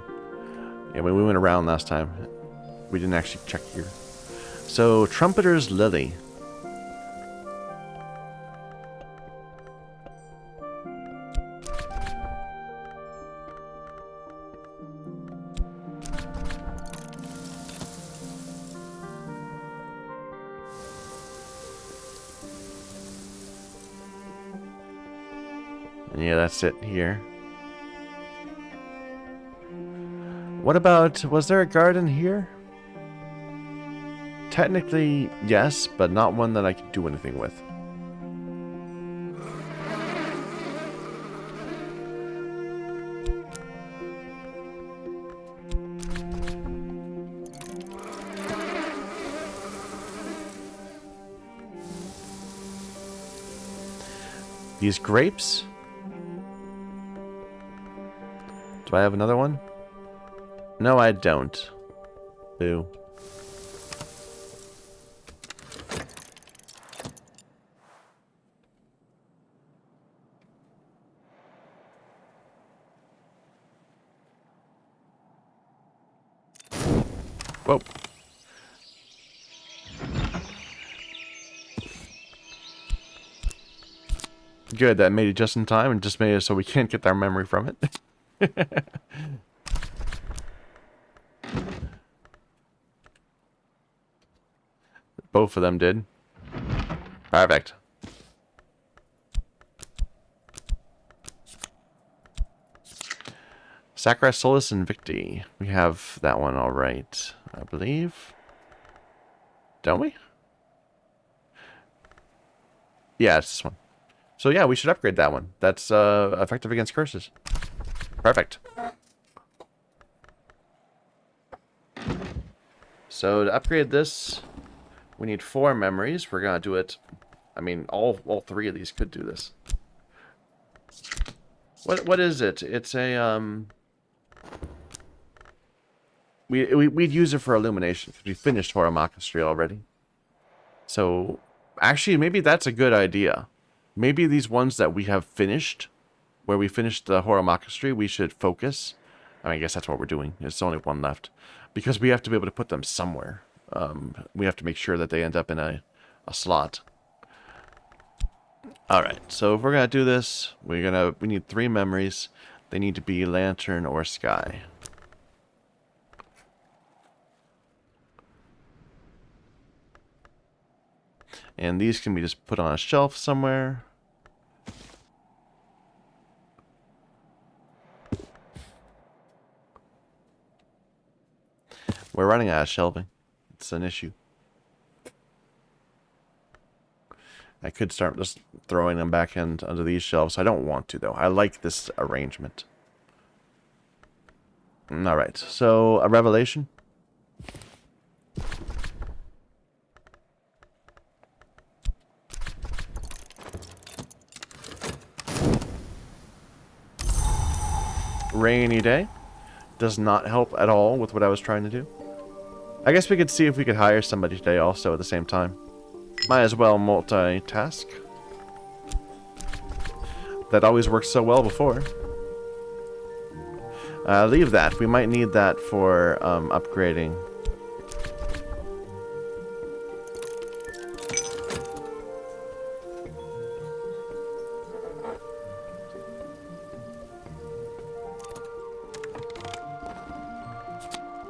Yeah, when we went around last time, we didn't actually check here. So, Trumpeter's Lily. Yeah, that's it here. What about, was there a garden here? Technically, yes, but not one that I could do anything with. These grapes? Do I have another one? No, I don't. Boo. Whoa. Good, that made it just in time and just made it so we can't get our memory from it. Both of them did. Perfect. Saccharine Solus Invicti. We have that one all right, I believe. Don't we? Yeah, it's this one. So yeah, we should upgrade that one. That's effective against curses. Perfect. So to upgrade this, we need 4 memories. We're gonna do it. I mean, all 3 of these could do this. What is it? It's a we'd use it for illumination because we finished Horamakastri already. So Actually, maybe that's a good idea. Maybe these ones that we have finished, where we finished the Horomakastri, we should focus. I mean, I guess that's what we're doing. There's only one left. Because we have to be able to put them somewhere. We have to make sure that they end up in a slot. Alright, so if we're going to do this, we need 3 memories. They need to be lantern or sky. And these can be just put on a shelf somewhere. We're running out of shelving. It's an issue. I could start just throwing them back in under these shelves. I don't want to, though. I like this arrangement. Alright, so a revelation. Rainy day. Does not help at all with what I was trying to do. I guess we could see if we could hire somebody today also at the same time. Might as well multitask. That always worked so well before. Leave that. We might need that for upgrading.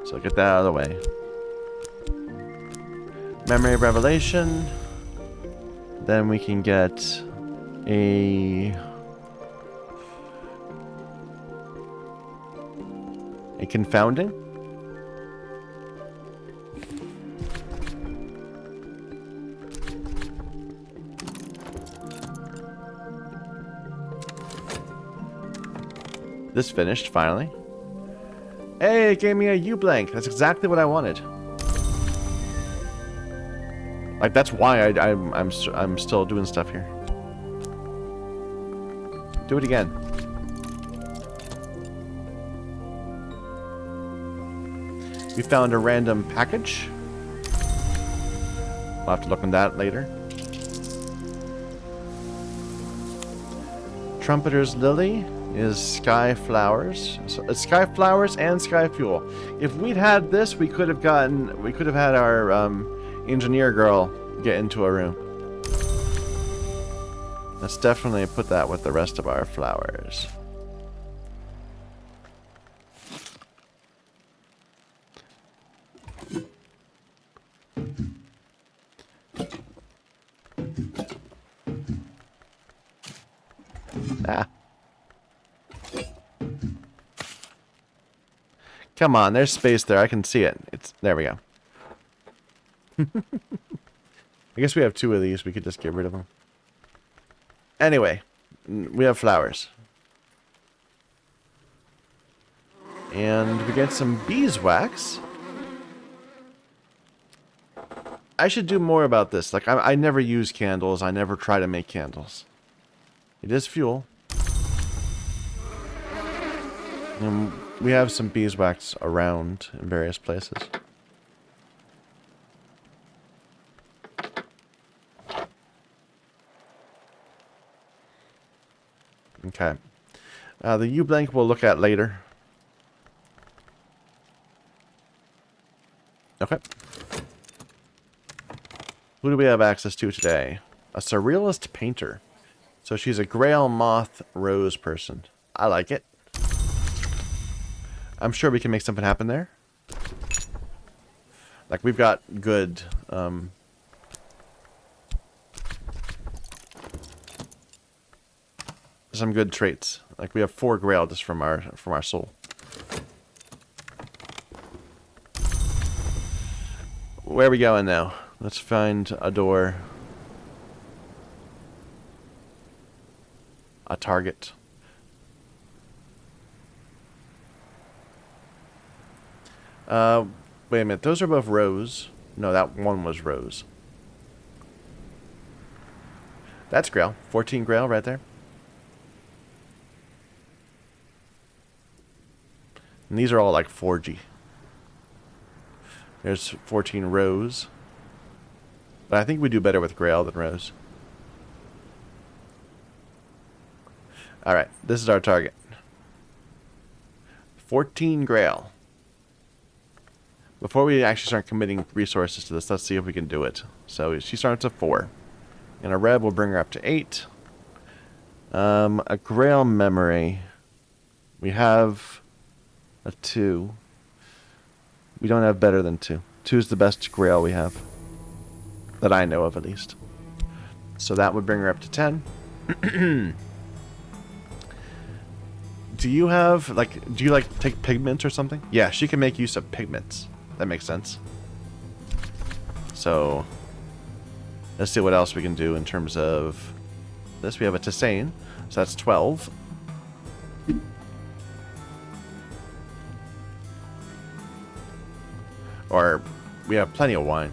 So get that out of the way. Memory of Revelation. Then we can get a confounding. This finished finally. Hey, it gave me a U blank. That's exactly what I wanted. Like, that's why I'm still doing stuff here. Do it again. We found a random package. We'll have to look on that later. Trumpeter's Lily is Sky Flowers. So it's Sky Flowers and Sky Fuel. If we'd had this, we could have had our engineer girl get into a room. Let's definitely put that with the rest of our flowers. Ah. Come on, there's space there. I can see it. There we go. I guess we have 2 of these. We could just get rid of them. Anyway, we have flowers. And we get some beeswax. I should do more about this. Like, I never use candles. I never try to make candles. It is fuel. And we have some beeswax around in various places. Okay. The U-blank we'll look at later. Okay. Who do we have access to today? A surrealist painter. So she's a Grail Moth Rose person. I like it. I'm sure we can make something happen there. Like, we've got good... some good traits. Like, we have 4 Grail just from our soul. Where are we going now? Let's find a door. A target. Wait a minute. Those are both Rose. No, that one was Rose. That's Grail. 14 Grail right there. And these are all like 4G. There's 14 Rose. But I think we do better with Grail than Rose. Alright, this is our target. 14 Grail. Before we actually start committing resources to this, let's see if we can do it. So she starts at 4. And a Reb will bring her up to 8. A Grail memory. We have a 2. We don't have better than 2. 2 is the best Grail we have. That I know of, at least. So that would bring her up to 10. Do you have, like, do you, like, take pigments or something? Yeah, she can make use of pigments. That makes sense. So, let's see what else we can do in terms of this. We have a Tisane, so that's 12. Or, we have plenty of wine.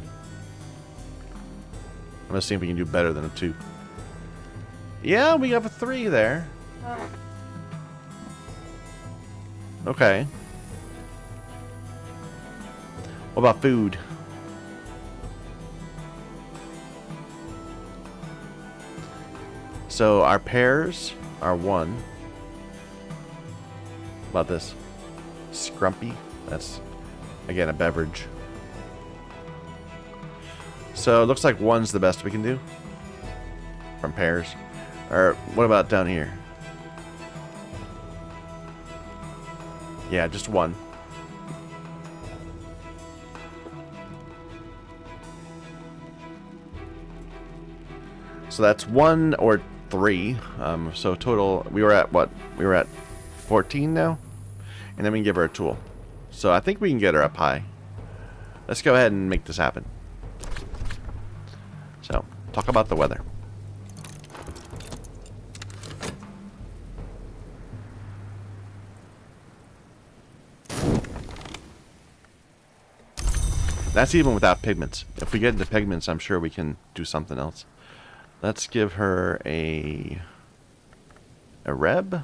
I'm gonna see if we can do better than a 2. Yeah, we have a 3 there. Okay. What about food? So our pears are 1. What about this? Scrumpy. That's, again, a beverage. So it looks like 1's the best we can do. From pears. Or what about down here? Yeah, just 1. So that's 1 or 3. So total, we were at what? We were at 14 now? And then we can give her a tool. So I think we can get her up high. Let's go ahead and make this happen. So, talk about the weather. That's even without pigments. If we get into pigments, I'm sure we can do something else. Let's give her a Reb.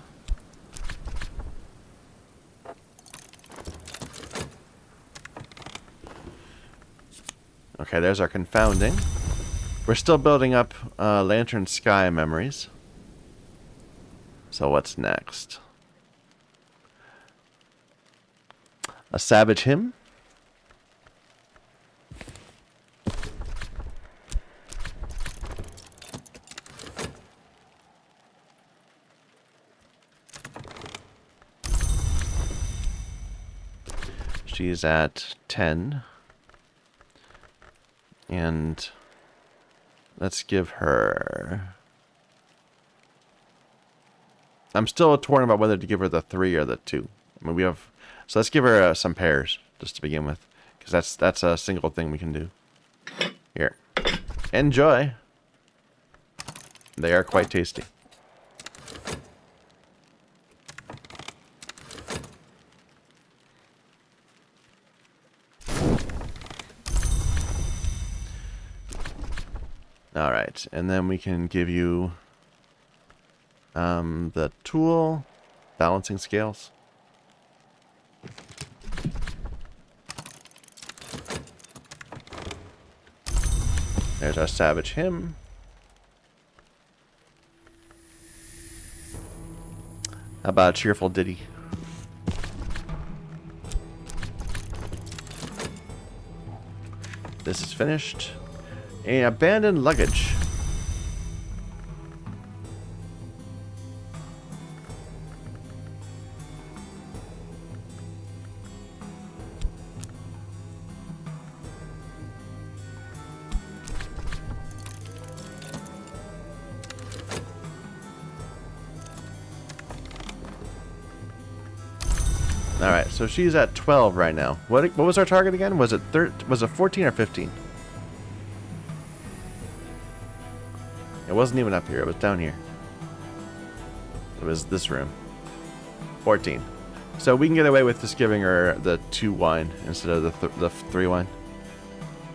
Okay, there's our confounding. We're still building up Lantern Sky memories. So what's next? A Savage Hymn. She's at 10. And let's give her... I'm still torn about whether to give her the 3 or the 2. I mean, we have... So let's give her some pears, just to begin with. Because that's a single thing we can do. Here. Enjoy! They are quite tasty. Alright, and then we can give you the tool, balancing scales. There's our Savage Hymn. How about a cheerful ditty? This is finished. And abandoned luggage. All right, so she's at 12 right now. What was our target again? Was it 14 or 15? It wasn't even up here. It was down here. It was this room. 14. So we can get away with just giving her the 2 wine instead of the 3 wine.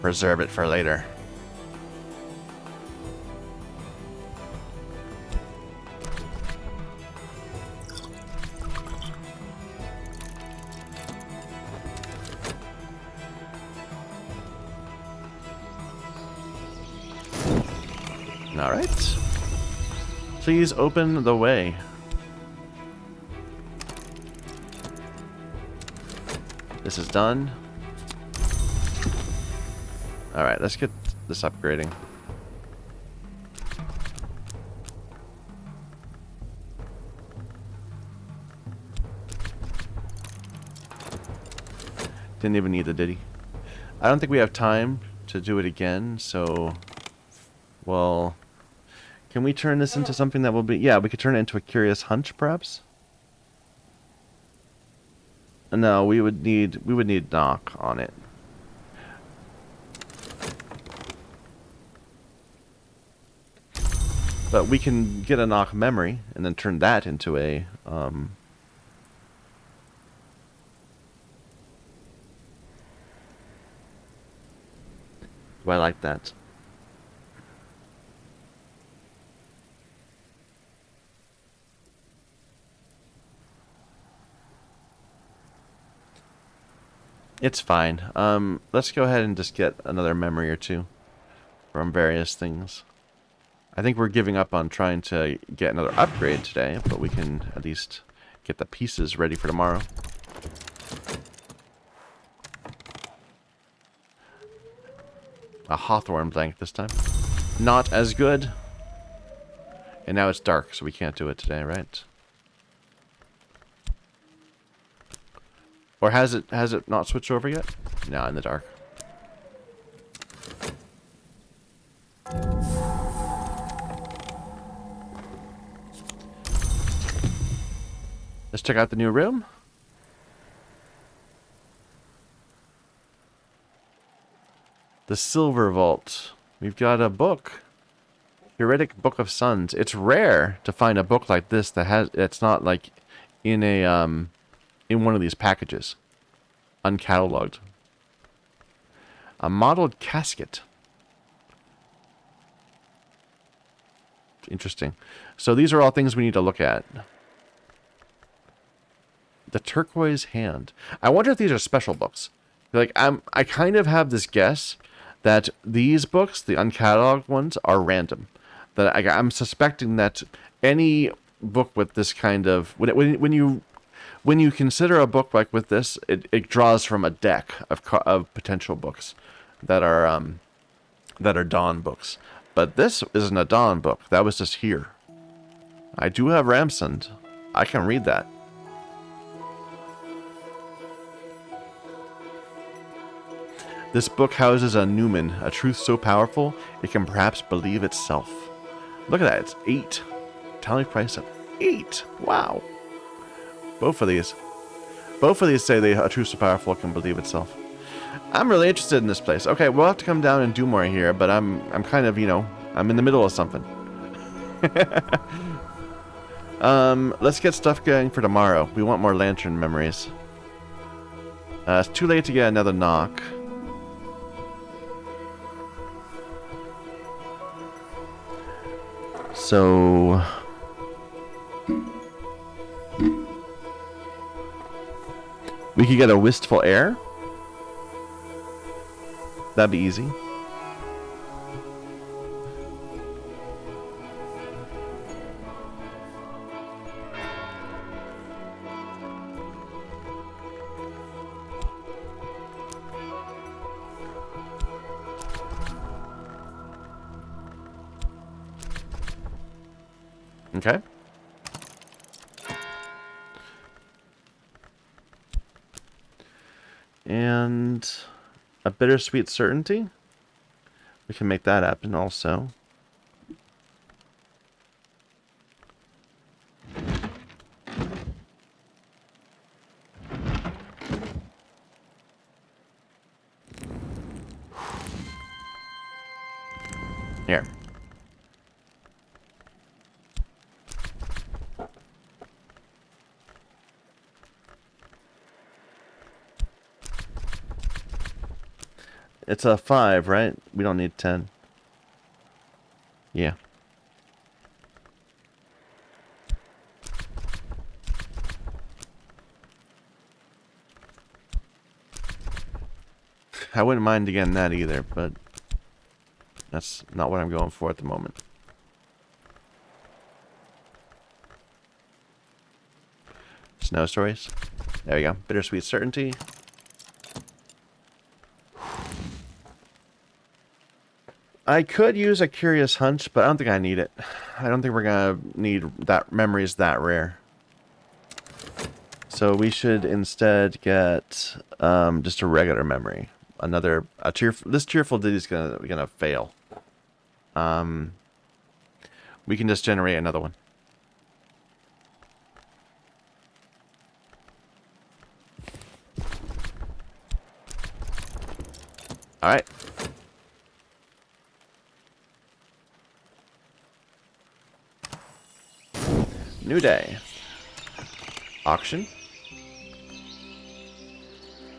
Preserve it for later. Alright. Please open the way. This is done. Alright, let's get this upgrading. Didn't even need the ditty. I don't think we have time to do it again, so... Well... Can we turn this into something that will be... Yeah, we could turn it into a curious hunch, perhaps? No, we would need knock on it. But we can get a knock memory and then turn that into a I like that. It's fine. Let's go ahead and just get another memory or two from various things. I think we're giving up on trying to get another upgrade today, but we can at least get the pieces ready for tomorrow. A Hawthorne blank this time. Not as good. And now it's dark, so we can't do it today, right? Or has it not switched over yet? No, in the dark. Let's check out the new room. The Silver Vault. We've got a book. Heretic Book of Suns. It's rare to find a book like this it's not like in a in one of these packages. Uncatalogued. A modeled casket. Interesting. So these are all things we need to look at. The Turquoise Hand. I wonder if these are special books. Like I kind of have this guess that these books, the uncatalogued ones, are random. That I'm suspecting that any book with this kind of when you consider a book like with this, it draws from a deck of potential books that are Dawn books. But this isn't a Dawn book. That was just here. I do have Ramsund. I can read that. This book houses a Newman, a truth so powerful it can perhaps believe itself. Look at that, it's 8. Tally price of 8. Wow. Both of these say a truth so powerful it can believe itself. I'm really interested in this place. Okay, we'll have to come down and do more here, but I'm kind of, I'm in the middle of something. Let's get stuff going for tomorrow. We want more lantern memories. It's too late to get another knock. So we could get a Wistful Air. That'd be easy. Okay. And a Bittersweet Certainty. We can make that happen also. Here. It's a 5, right? We don't need 10. Yeah. I wouldn't mind getting that either, but that's not what I'm going for at the moment. no stories. There we go. Bittersweet certainty. I could use a curious hunch, but I don't think I need it. I don't think we're gonna need that memories that rare. So we should instead get just a regular memory. This cheerful ditty is gonna fail. We can just generate another one. All right. New day. Auction.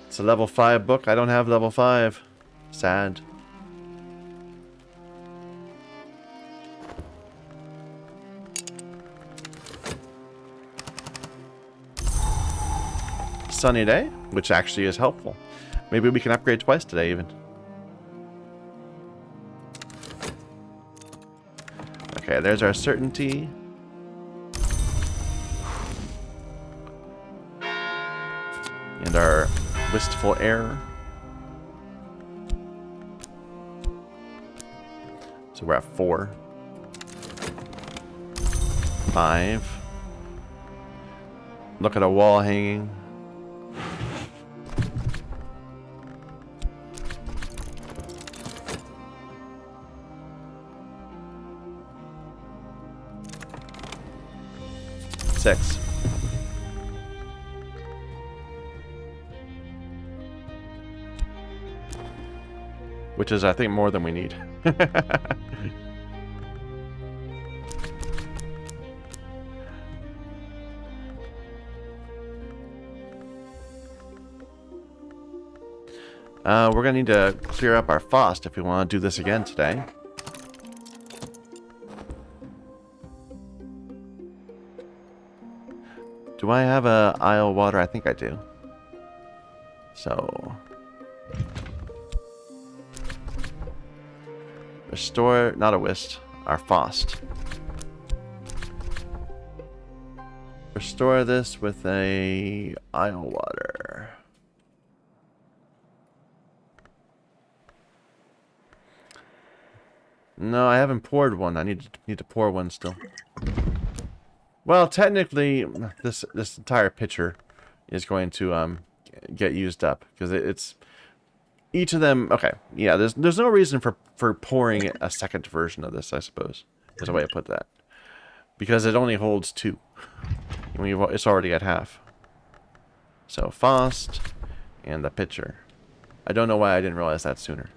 It's a level 5 book. I don't have level 5. Sad. Sunny day, which actually is helpful. Maybe we can upgrade twice today even. Okay, there's our certainty. And our wistful air. So we're at 4. 5. Look at a wall hanging. Six. Which is, I think, more than we need. We're going to need to clear up our Faust if we want to do this again today. Do I have a Isle Water? I think I do. So... restore, not a Whist, our Faust. Restore this with a Isle Water. No, I haven't poured one. I need to pour one still. Well, technically, this entire pitcher is going to get used up because it's each of them. Okay, yeah. There's no reason for pouring a second version of this. I suppose is a way to put that, because it only holds 2. It's already at half. So Faust and the pitcher. I don't know why I didn't realize that sooner.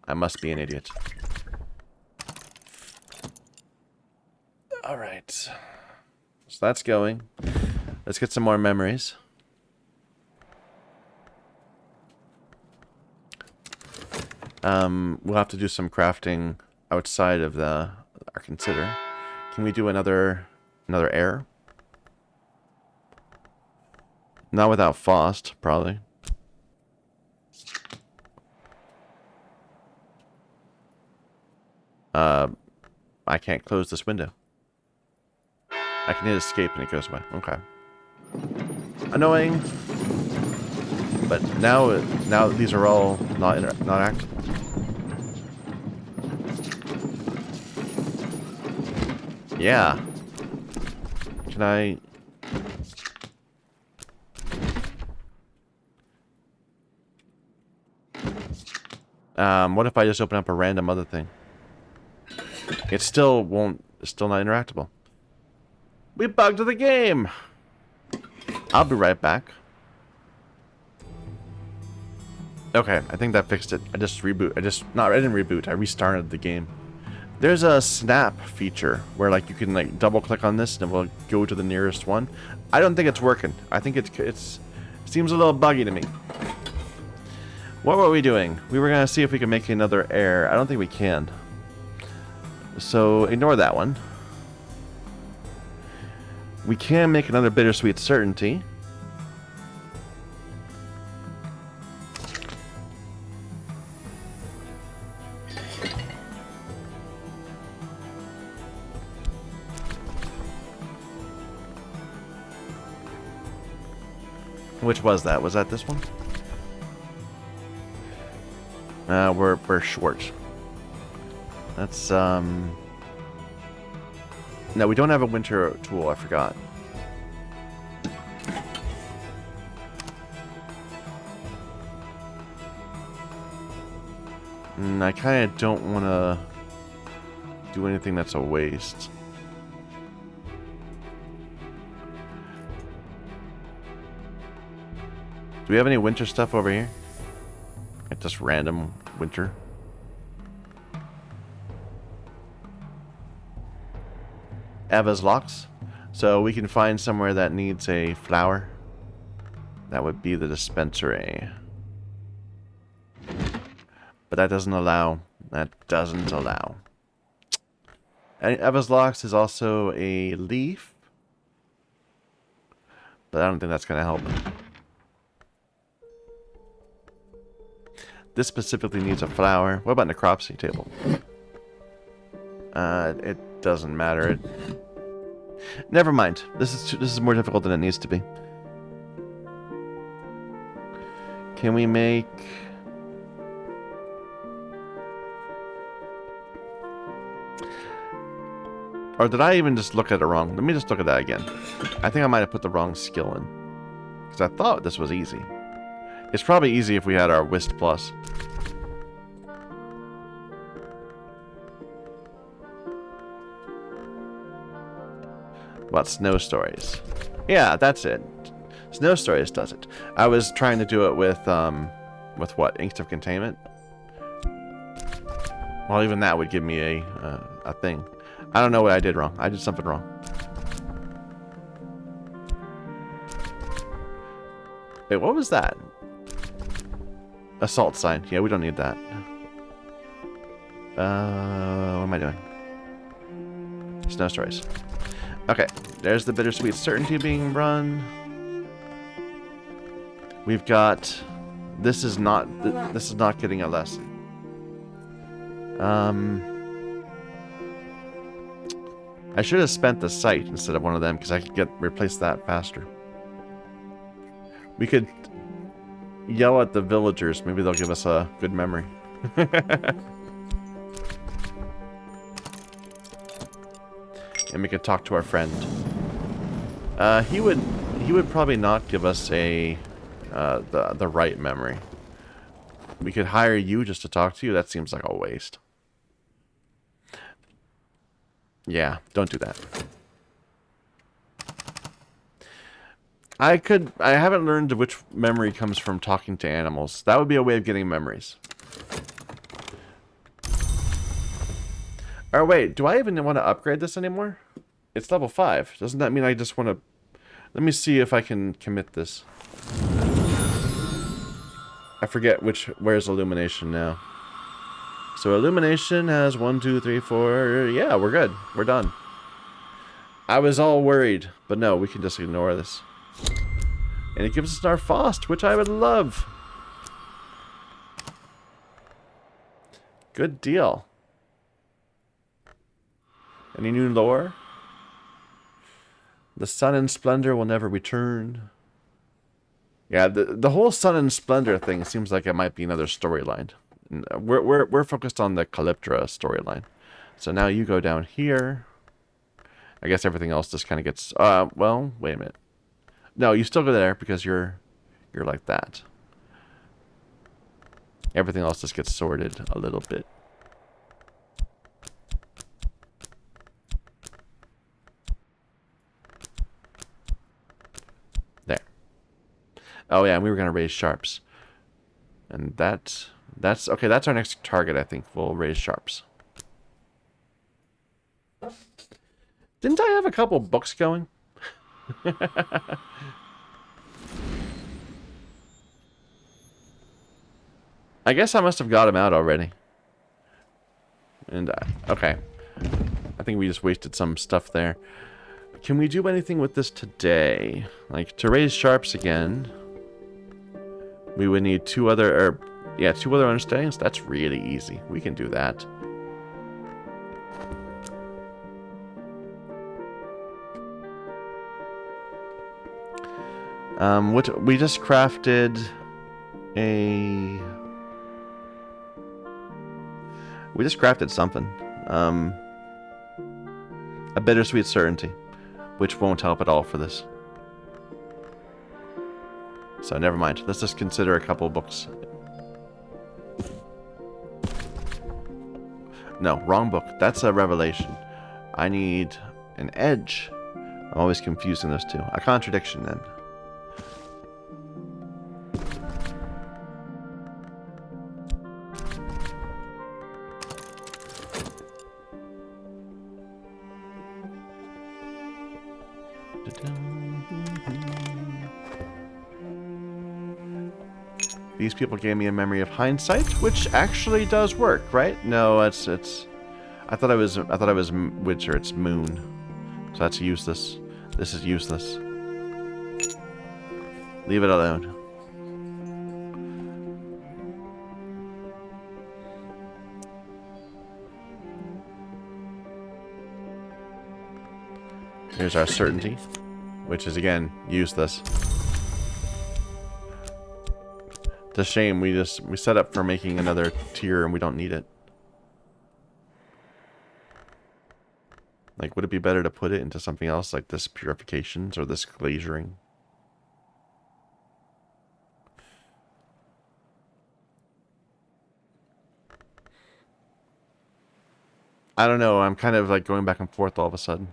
I must be an idiot. Alright. So that's going. Let's get some more memories. We'll have to do some crafting outside of our consider. Can we do another air? Not without Faust, probably. I can't close this window. I can hit escape and it goes away. Okay. Annoying. But now these are all not active. Yeah. Can I... what if I just open up a random other thing? It still won't... It's still not interactable. We bugged the game! I'll be right back. Okay, I think that fixed it. I didn't reboot. I restarted the game. There's a snap feature where like you can like double click on this and it will go to the nearest one. I don't think it's working. I think it seems a little buggy to me. What were we doing? We were gonna see if we can make another air. I don't think we can. So ignore that one. We can make another bittersweet certainty. Which was that? Was that this one? We're short. That's, No, we don't have a winter tool, I forgot. I kind of don't want to do anything that's a waste. Do we have any winter stuff over here? Like just random winter? Eva's locks. So we can find somewhere that needs a flower. That would be the dispensary. But that doesn't allow. That doesn't allow. And Eva's locks is also a leaf. But I don't think that's going to help. This specifically needs a flower. What about necropsy table? It doesn't matter. Never mind. This is more difficult than it needs to be. Can we make... Or did I even just look at it wrong? Let me just look at that again. I think I might have put the wrong skill in. Because I thought this was easy. It's probably easy if we had our Whist Plus. What, Snow Stories? Yeah, that's it. Snow Stories does it. I was trying to do it with what? Inks of Containment? Well, even that would give me a thing. I don't know what I did wrong. I did something wrong. Wait, what was that? Assault sign. Yeah, we don't need that. What am I doing? Snow Stories. Okay, there's the Bittersweet Certainty being run. We've got... This is not getting a lesson. I should have spent the sight instead of one of them because I could replace that faster. We could yell at the villagers. Maybe they'll give us a good memory. And we could talk to our friend. He would probably not give us the right memory. We could hire you just to talk to you. That seems like a waste. Yeah, don't do that. I haven't learned which memory comes from talking to animals. That would be a way of getting memories. Or wait, do I even want to upgrade this anymore? It's level 5. Doesn't that mean I just want to... Let me see if I can commit this. I forget where's Illumination now. So Illumination has 1, 2, 3, 4... Yeah, we're good. We're done. I was all worried. But no, we can just ignore this. And it gives us our Faust, which I would love. Good deal. Any new lore? The sun and splendor will never return. Yeah, the whole sun and splendor thing seems like it might be another storyline. We're focused on the Calyptra storyline. So now you go down here. I guess everything else just kind of gets... well, wait a minute. No, you still go there because you're like that. Everything else just gets sorted a little bit. There. Oh yeah, and we were gonna raise sharps. And that's okay, that's our next target, I think. We'll raise sharps. Didn't I have a couple books going? I guess I must have got him out already. And, okay. I think we just wasted some stuff there. Can we do anything with this today? Like, to raise sharps again, we would need 2 other understandings. That's really easy. We can do that. What we just crafted a. We just crafted something. A bittersweet certainty, which won't help at all for this. So never mind. Let's just consider a couple books. No, wrong book. That's a revelation. I need an edge. I'm always confusing those two. A contradiction then. These people gave me a memory of hindsight, which actually does work, right? No, it's. I thought I was Witcher. It's Moon, so that's useless. This is useless. Leave it alone. Here's our certainty, which is again useless. It's a shame we set up for making another tier and we don't need it. Like, would it be better to put it into something else like this purifications or this glazuring? I don't know. I'm kind of like going back and forth all of a sudden.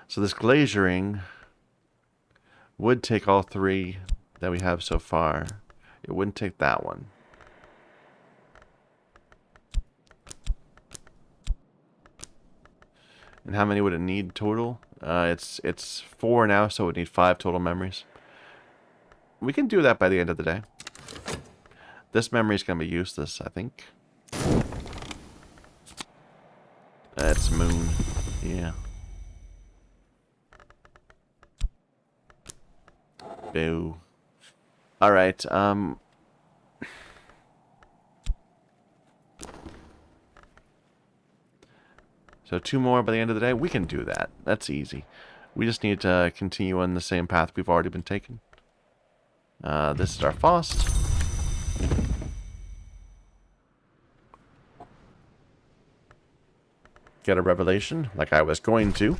So this glazuring would take all three that we have so far. It wouldn't take that one. And how many would it need total? It's 4 now, so it would need 5 total memories. We can do that by the end of the day. This memory is going to be useless, I think. That's Moon. Yeah. Boo. Alright, so 2 more by the end of the day. We can do that. That's easy. We just need to continue on the same path we've already been taking. This is our Faust. Get a revelation, like I was going to.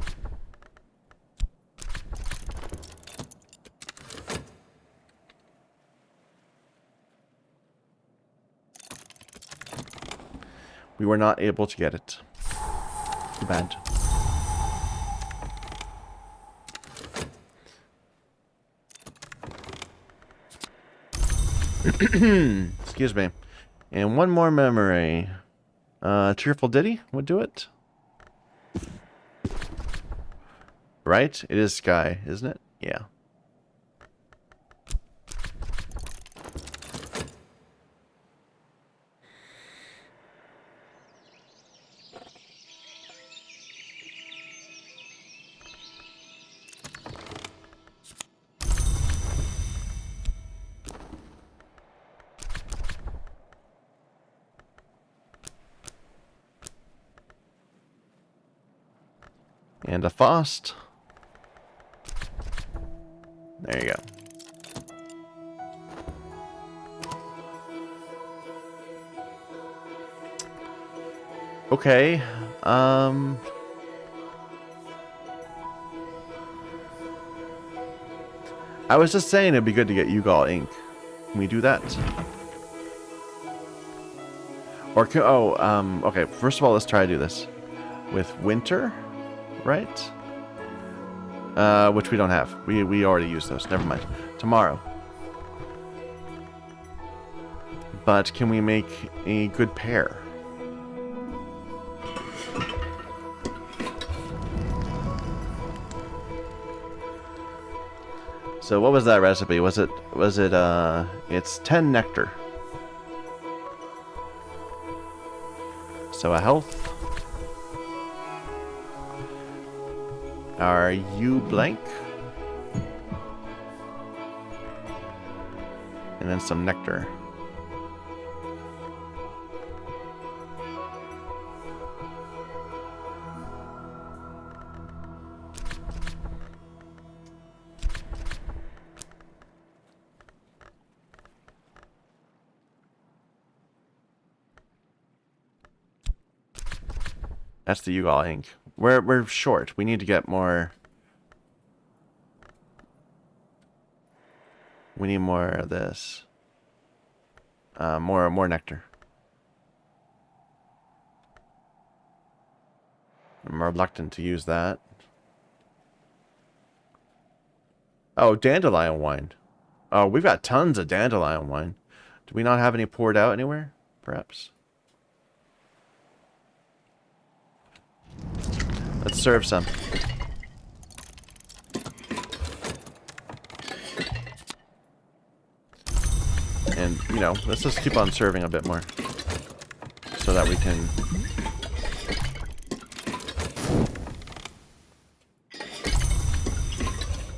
We were not able to get it. Too bad. Excuse me. And one more memory. Cheerful Ditty would do it. Right? It is Sky, isn't it? Yeah. And a Faust. There you go. Okay. I was just saying it'd be good to get Yugal ink. Can we do that? Or can, okay. First of all, let's try to do this with Winter, right? Which we don't have. We already used those. Never mind. Tomorrow. But can we make a good pair? So what was that recipe? Was it it's 10 nectar. So a health. Are you blank? And then some nectar. That's the Ugal ink. We're short. We need to get more. We need more of this. More nectar. I'm reluctant to use that. Oh, dandelion wine. Oh, we've got tons of dandelion wine. Do we not have any poured out anywhere? Perhaps. Let's serve some. And, you know, let's just keep on serving a bit more. So that we can...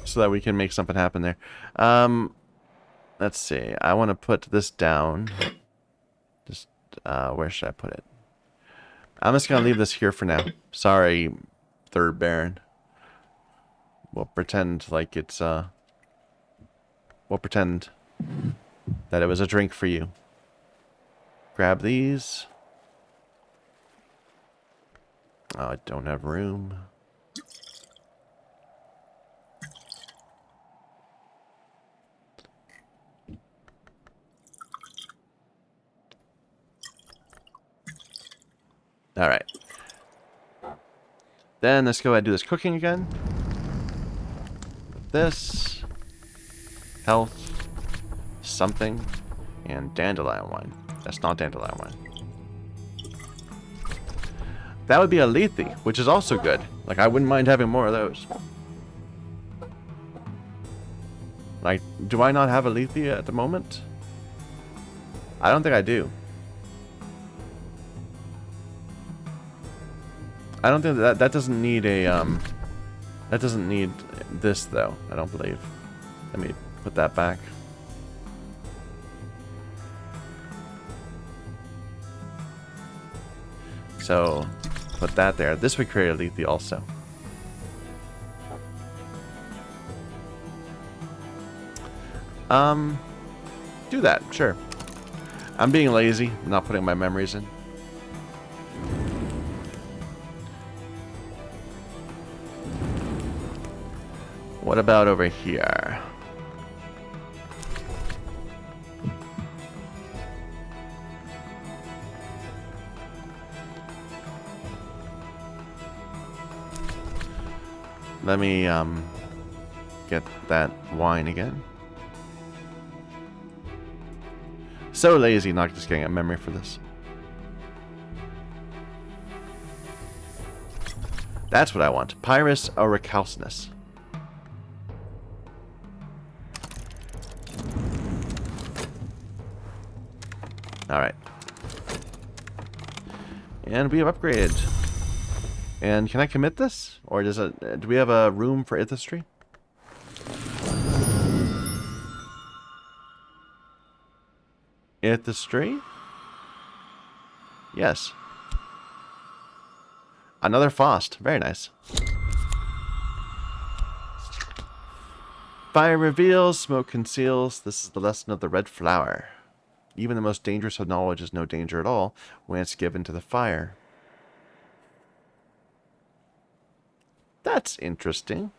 So that we can make something happen there. Let's see. I want to put this down. Just, where should I put it? I'm just going to leave this here for now. Sorry, third Baron. We'll pretend like it's, we'll pretend that it was a drink for you. Grab these. Oh, I don't have room. Alright. Then let's go ahead and do this cooking again. This. Health. Something. And dandelion wine. That's not dandelion wine. That would be a lethe, which is also good. Like, I wouldn't mind having more of those. Like, do I not have a lethe at the moment? I don't think I do. I don't think that doesn't need a, that doesn't need this, though, I don't believe. Let me put that back. So, put that there. This would create a lethe also. Do that, sure. I'm being lazy, not putting my memories in. What about over here? Let me get that wine again. So lazy not just getting a memory for this. That's what I want. Pyrus auricalcinus. Alright. And we have upgraded. And can I commit this? Or does it, do we have a room for ithistry? Ithistry? Yes. Another Faust. Very nice. Fire reveals, smoke conceals. This is the lesson of the red flower. Even the most dangerous of knowledge is no danger at all when it's given to the fire. That's interesting.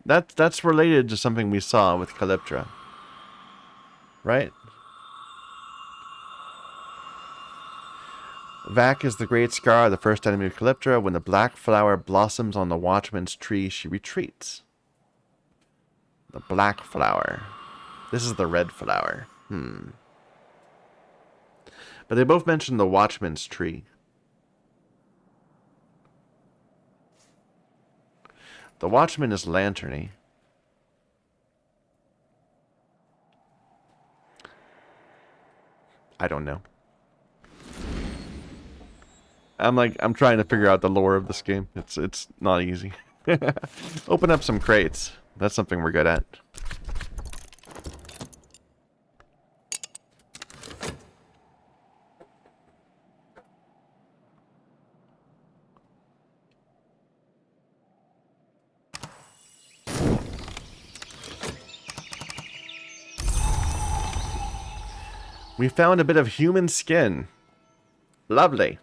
That's related to something we saw with Calyptra. Right? Vac is the great scar, the first enemy of Calyptra. When the black flower blossoms on the watchman's tree, she retreats. The black flower. This is the red flower. But they both mention the watchman's tree. The watchman is lanterny. I don't know. I'm trying to figure out the lore of this game. It's not easy. Open up some crates. That's something we're good at. We found a bit of human skin. Lovely.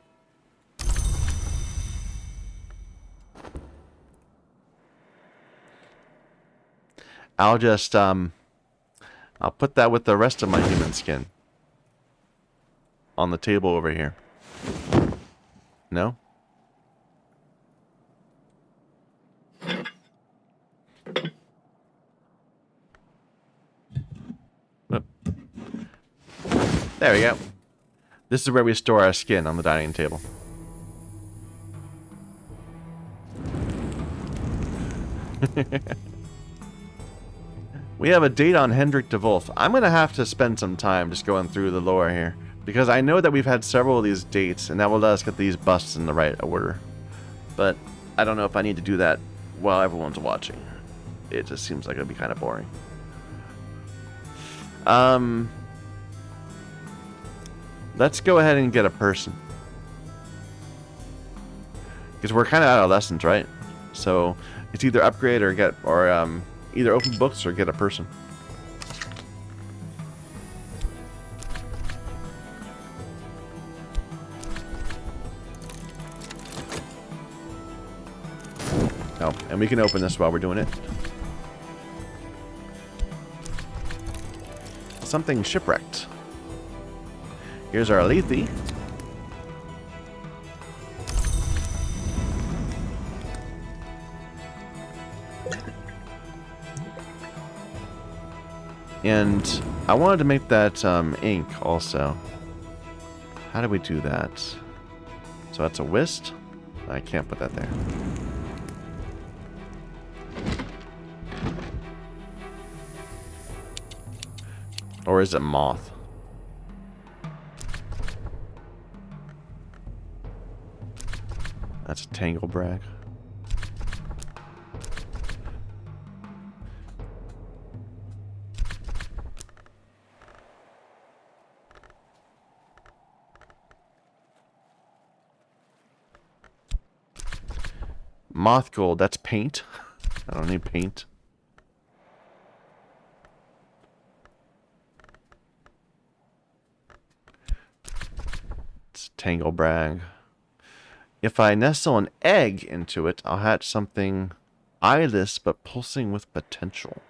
I'll just, I'll put that with the rest of my human skin. On the table over here. No? Oh. There we go. This is where we store our skin, on the dining table. We have a date on Hendrik de Wolf. I'm going to have to spend some time just going through the lore here. Because I know that we've had several of these dates, and that will let us get these busts in the right order. But I don't know if I need to do that while everyone's watching. It just seems like it would be kind of boring. Let's go ahead and get a person. Because we're kind of out of lessons, right? So it's either upgrade or get, or either open books or get a person. Oh, and we can open this while we're doing it. Something shipwrecked. Here's our Lethe. And I wanted to make that ink also. How do we do that? So that's a whist. I can't put that there. Or is it moth? That's a tangle brag. Moth gold, that's paint. I don't need paint. It's tangle brag. If I nestle an egg into it, I'll hatch something eyeless but pulsing with potential.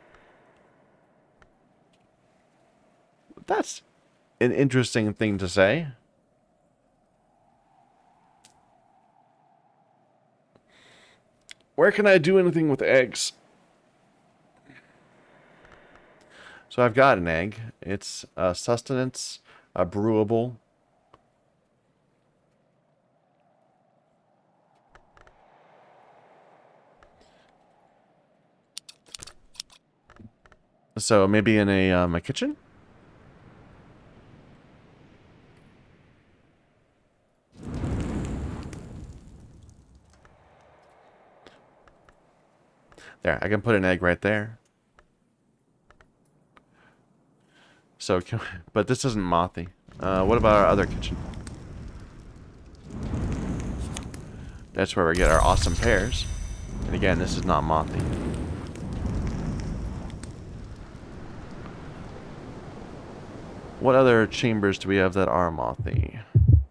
That's an interesting thing to say. Where can I do anything with eggs? So I've got an egg. It's sustenance, brewable. So maybe in a kitchen? There, I can put an egg right there. So, but this isn't mothy. What about our other kitchen? That's where we get our awesome pears. And again, this is not mothy. What other chambers do we have that are mothy?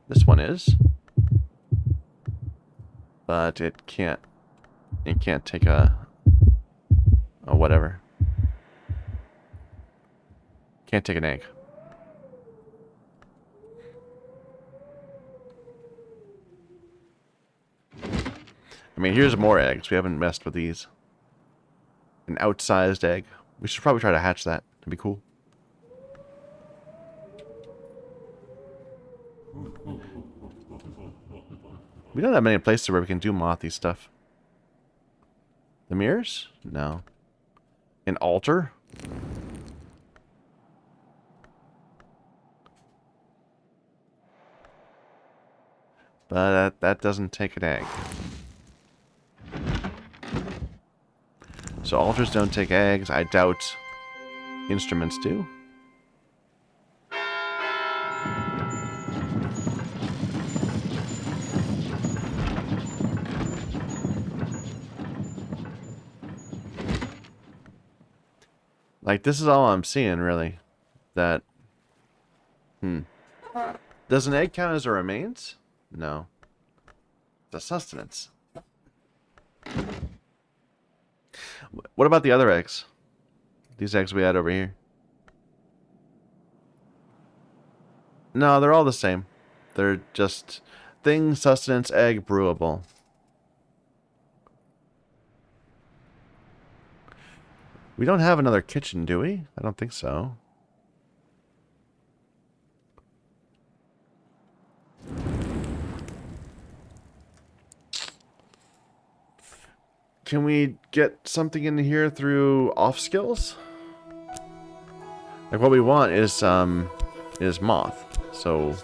This one is. But it can't take a whatever. Can't take an egg. I mean, here's more eggs. We haven't messed with these. An outsized egg. We should probably try to hatch that. That'd be cool. We don't have many places where we can do mothy stuff. The mirrors? No. An altar? But that doesn't take an egg. So altars don't take eggs. I doubt instruments do. Like, this is all I'm seeing, really. That... Does an egg count as a remains? No. It's a sustenance. What about the other eggs? These eggs we had over here. No, they're all the same. They're just thing, sustenance, egg, brewable. We don't have another kitchen, do we? I don't think so. Can we get something in here through off skills? Like what we want is moth. So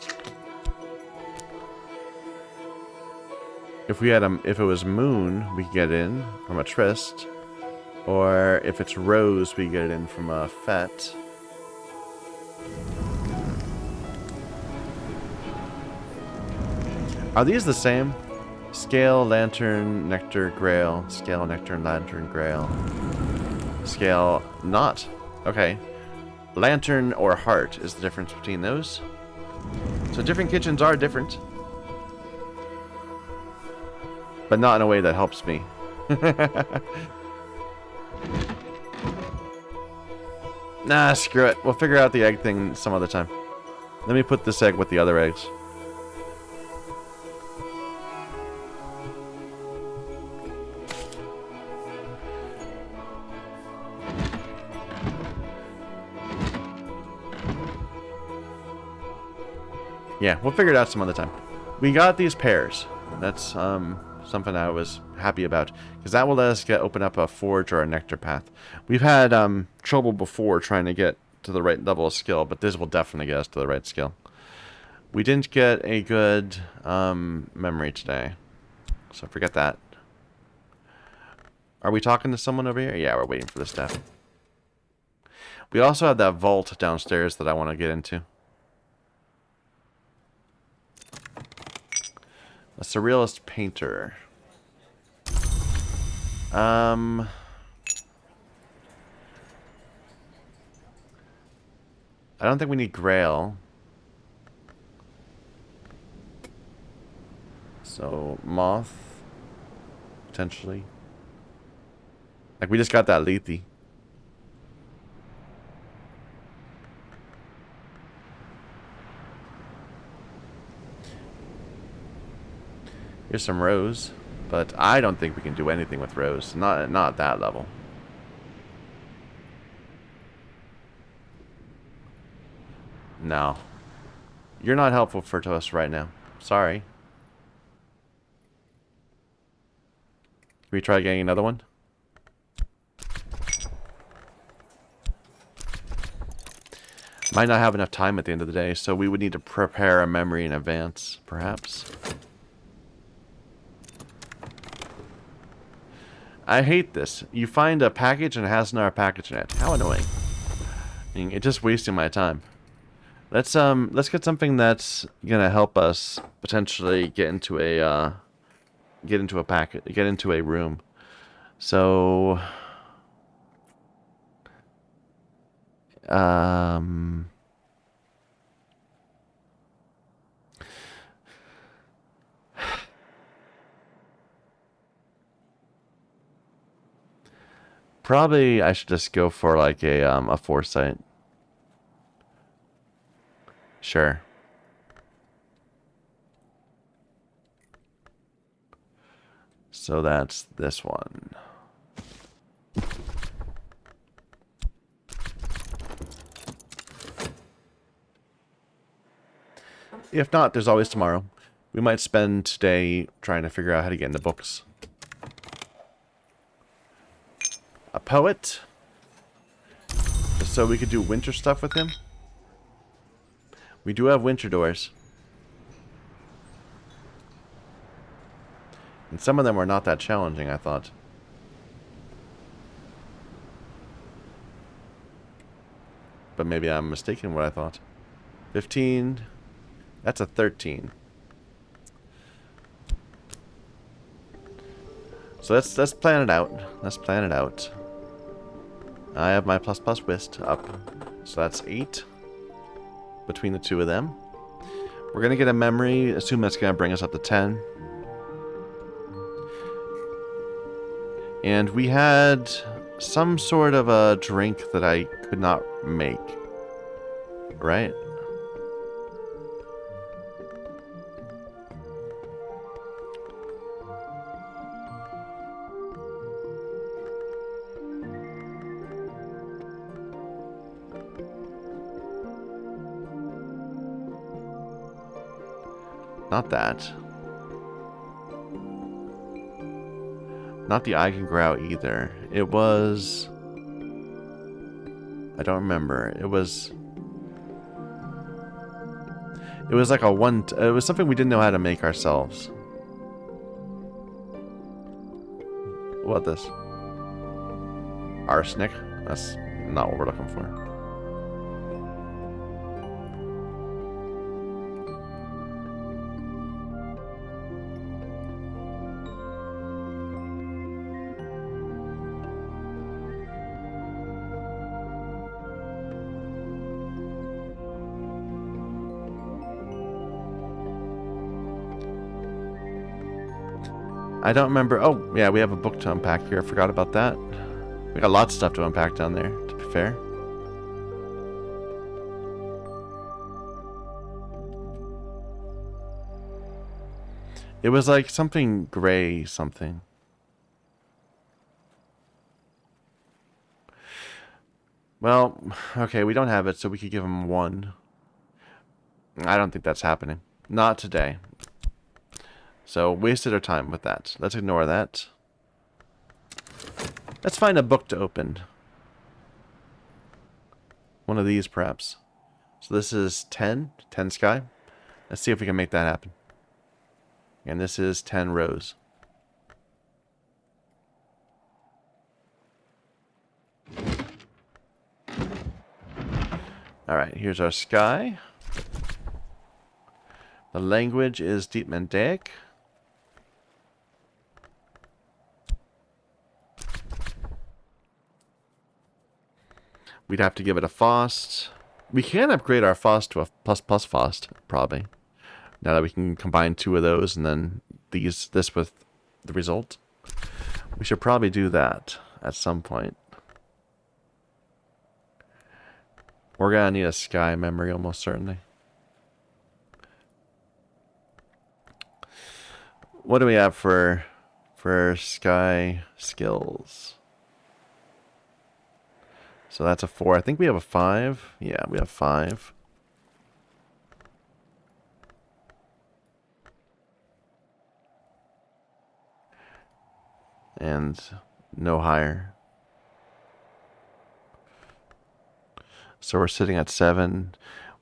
if it was moon, we could get in from a tryst, or if it's rose, we get it in from a fete. Are these the same? Scale, lantern, nectar, grail. Scale, nectar, lantern, grail. Scale, not. Okay. Lantern or heart is the difference between those. So different kitchens are different. But not in a way that helps me. Nah, screw it. We'll figure out the egg thing some other time. Let me put this egg with the other eggs. Yeah, we'll figure it out some other time. We got these pears. That's something I was happy about, because that will let us open up a forge or a nectar path. We've had trouble before trying to get to the right level of skill, but this will definitely get us to the right skill. We didn't get a good memory today, so forget that. Are we talking to someone over here? Yeah, we're waiting for the staff. We also have that vault downstairs that I want to get into. A surrealist painter. I don't think we need grail. So, moth. Potentially. Like, we just got that lethe. Here's some rose, but I don't think we can do anything with rose. Not at that level. No. You're not helpful to us right now. Sorry. Can we try getting another one? Might not have enough time at the end of the day, so we would need to prepare a memory in advance, perhaps. I hate this. You find a package and it has another package in it. How annoying. I mean, it's just wasting my time. Let's get something that's gonna help us potentially get into a room. So probably I should just go for like a foresight. Sure. So that's this one. If not, there's always tomorrow. We might spend today trying to figure out how to get into books. A poet? So we could do winter stuff with him? We do have winter doors. And some of them were not that challenging, I thought. But maybe I'm mistaken in what I thought. 15. That's a 13. So let's plan it out. Let's plan it out. I have my plus whist up. So that's 8. Between the two of them. We're going to get a memory. Assume that's going to bring us up to 10. And we had some sort of a drink that I could not make. Right? Not that. Not the Eigengrau either. It was... I don't remember. It was like a one... it was something we didn't know how to make ourselves. What about this? Arsenic? That's not what we're looking for. I don't remember. Oh, yeah, we have a book to unpack here. I forgot about that. We got lots of stuff to unpack down there, to be fair. It was like something gray something. Well, okay, we don't have it, so we could give him 1. I don't think that's happening. Not today. So, wasted our time with that. Let's ignore that. Let's find a book to open. One of these, perhaps. So this is 10 sky. Let's see if we can make that happen. And this is 10 rows. Alright, here's our sky. The language is Deep Mandaic. We'd have to give it a Faust. We can upgrade our Faust to a plus Faust, probably. Now that we can combine 2 of those and then this with the result. We should probably do that at some point. We're gonna need a sky memory almost certainly. What do we have for sky skills? So that's a 4. I think we have a 5. Yeah, we have 5. And no higher. So we're sitting at 7.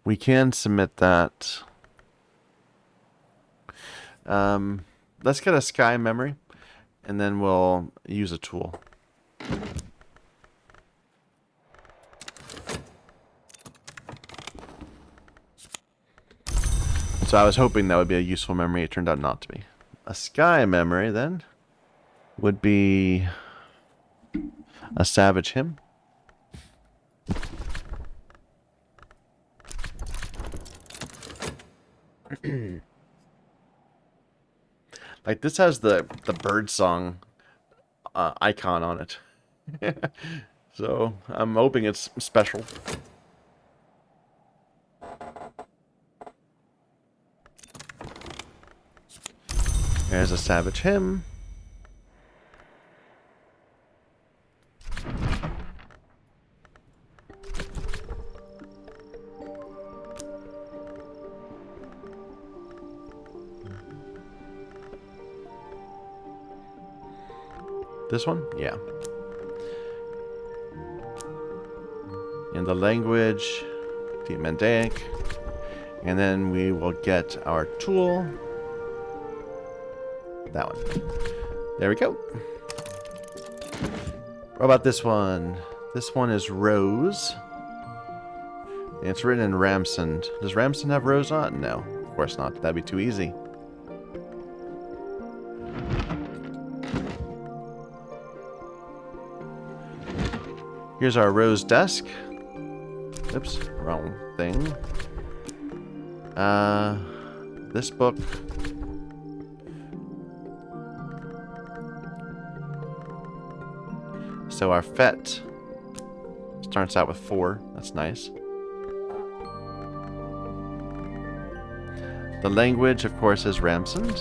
We can submit that. Let's get a sky memory, and then we'll use a tool. So I was hoping that would be a useful memory. It turned out not to be. A sky memory, then, would be a Savage Hymn. Like, this has the bird song icon on it. So, I'm hoping it's special. There's a Savage Hymn. This one? Yeah. In the language, Deep Mandaic. And then we will get our tool. That one. There we go. What about this one? This one is Rose. And it's written in Ramsund. Does Ramsund have Rose on it? No, of course not. That'd be too easy. Here's our Rose desk. Oops, wrong thing. This book. So our FET starts out with 4. That's nice. The language, of course, is Ramsund.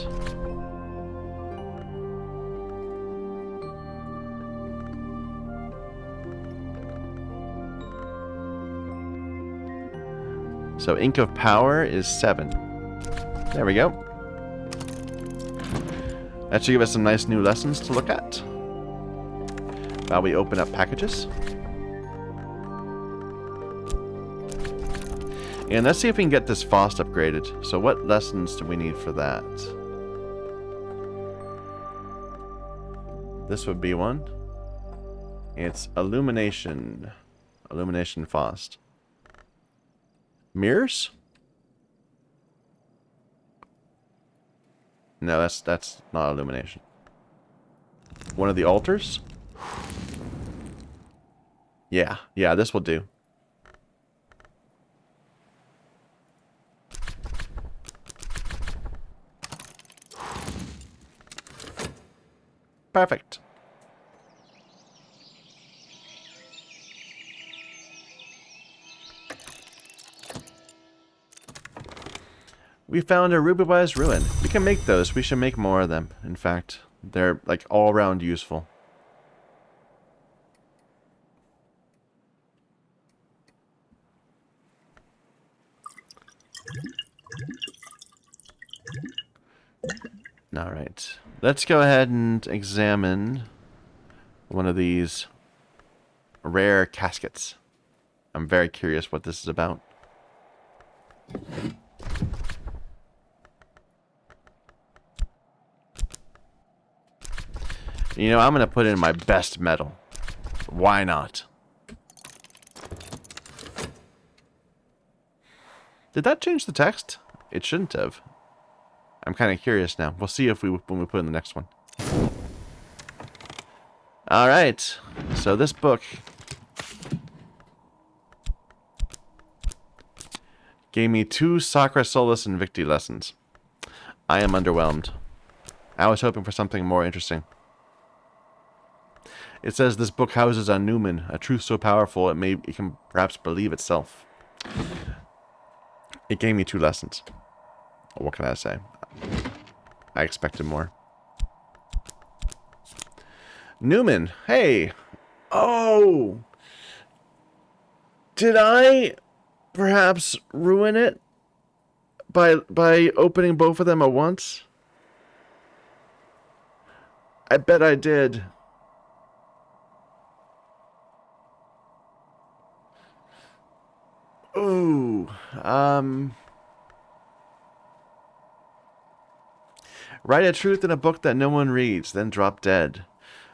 So Ink of Power is 7. There we go. That should give us some nice new lessons to look at while we open up packages. And let's see if we can get this FOST upgraded. So what lessons do we need for that? This would be one. It's Illumination. Illumination FOST. Mirrors? No, that's not Illumination. One of the altars? Yeah, this will do. Perfect. We found a Ruby-wise ruin. We can make those. We should make more of them. In fact, they're like all around useful. All right. Let's go ahead and examine one of these rare caskets. I'm very curious what this is about. You know, I'm going to put in my best metal. Why not? Did that change the text? It shouldn't have. I'm kind of curious now. We'll see if when we put in the next one. Alright. So this book gave me 2 Sacra Solis Invicti lessons. I am underwhelmed. I was hoping for something more interesting. It says this book houses on Numen, a truth so powerful it can perhaps believe itself. It gave me 2 lessons. What can I say? I expected more. Numen, hey! Oh! Did I perhaps ruin it by opening both of them at once? I bet I did. Ooh, write a truth in a book that no one reads, then drop dead.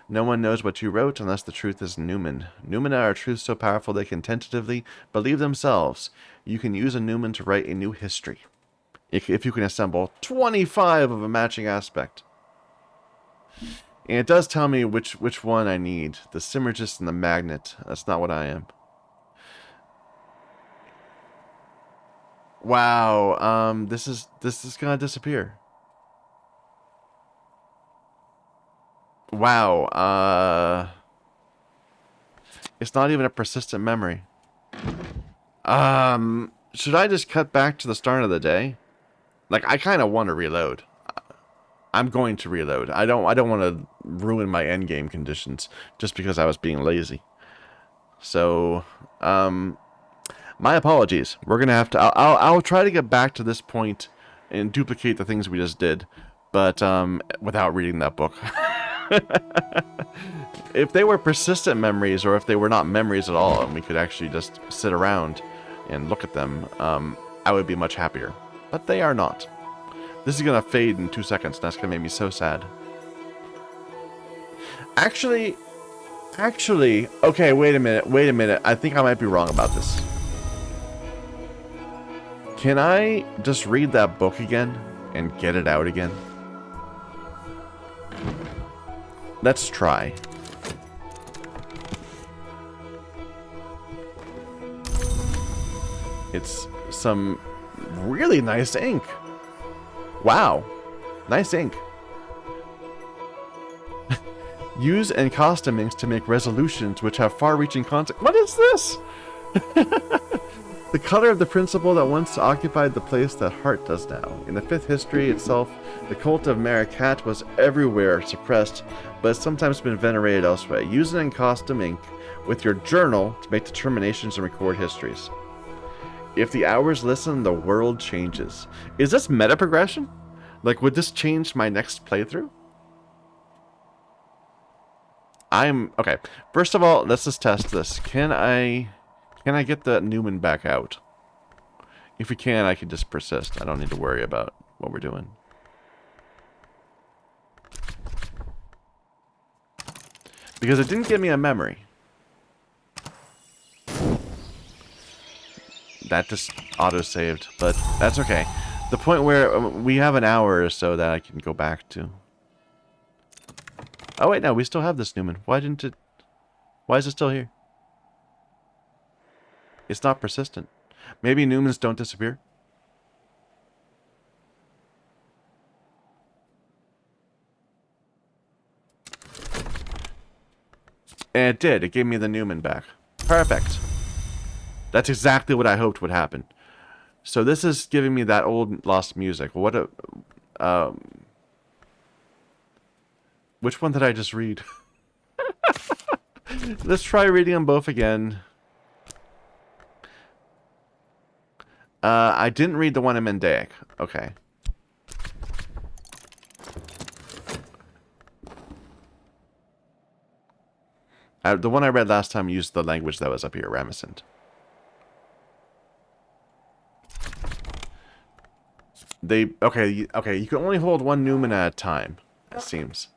No one knows what you wrote unless the truth is Numen. Numina are truths so powerful they can tentatively believe themselves. You can use a Numen to write a new history. If you can assemble 25 of a matching aspect. And it does tell me which one I need. The Symergist and the Magnet. That's not what I am. Wow, this is gonna disappear. Wow, it's not even a persistent memory. Should I just cut back to the start of the day? Like, I kind of want to reload. I'm going to reload. I don't want to ruin my endgame conditions just because I was being lazy. So, my apologies. We're gonna have to. I'll try to get back to this point and duplicate the things we just did, but without reading that book. If they were persistent memories, or if they were not memories at all, and we could actually just sit around and look at them, I would be much happier. But they are not. This is gonna fade in 2 seconds. And that's gonna make me so sad. Actually, okay. Wait a minute. I think I might be wrong about this. Can I just read that book again and get it out again? Let's try. It's some really nice ink. Wow. Nice ink. Use encostumings to make resolutions which have far-reaching consequences. What is this? The color of the principle that once occupied the place that heart does now. In the 5th history itself, the cult of Marikat was everywhere suppressed, but has sometimes been venerated elsewhere. Use an encostume ink with your journal to make determinations and record histories. If the hours listen, the world changes. Is this meta progression? Like, would this change my next playthrough? Okay. First of all, let's just test this. Can I get the Newman back out? If we can, I can just persist. I don't need to worry about what we're doing. Because it didn't give me a memory. That just auto-saved, but that's okay. The point where we have an hour or so that I can go back to. Oh wait, no, we still have this Newman. Why is it still here? It's not persistent. Maybe Newmans don't disappear? And it did. It gave me the Newman back. Perfect. That's exactly what I hoped would happen. So this is giving me that old lost music. What a... which one did I just read? Let's try reading them both again. I didn't read the one in Mendaic. Okay. The one I read last time used the language that was up here, Ramescent. Okay, you can only hold one Newman at a time, it seems.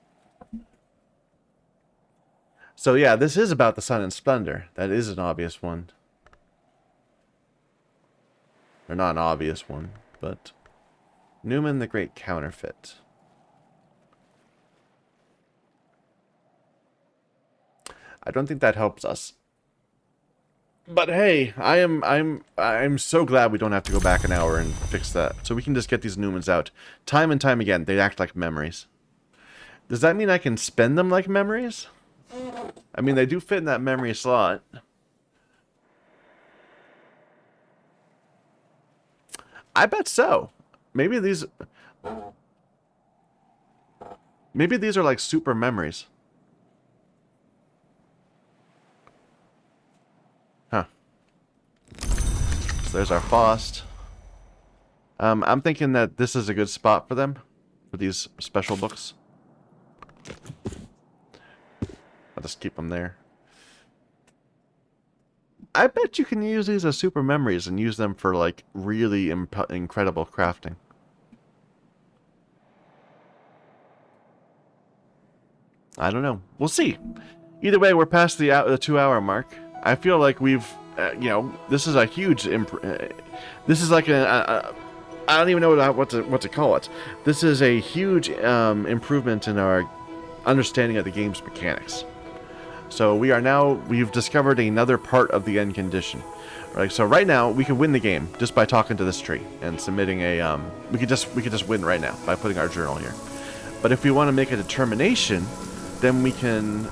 So yeah, this is about the Sun and Splendor. That is an obvious one. Or not an obvious one, but... Newman the Great Counterfeit. I don't think that helps us. But hey, I'm so glad we don't have to go back an hour and fix that. So we can just get these Newmans out. Time and time again, they act like memories. Does that mean I can spend them like memories? I mean, they do fit in that memory slot. I bet so. Maybe these are like super memories. Huh. So there's our Faust. I'm thinking that this is a good spot for them, for these special books. I'll just keep them there. I bet you can use these as super memories and use them for, like, really incredible crafting. I don't know. We'll see. Either way, we're past the 2-hour mark. I feel like we've, you know, this is a huge... this is like a I don't even know what to call it. This is a huge improvement in our understanding of the game's mechanics. So we've discovered another part of the end condition. Right, so right now we can win the game just by talking to this tree and submitting a we could just win right now by putting our journal here. But if we want to make a determination, then we can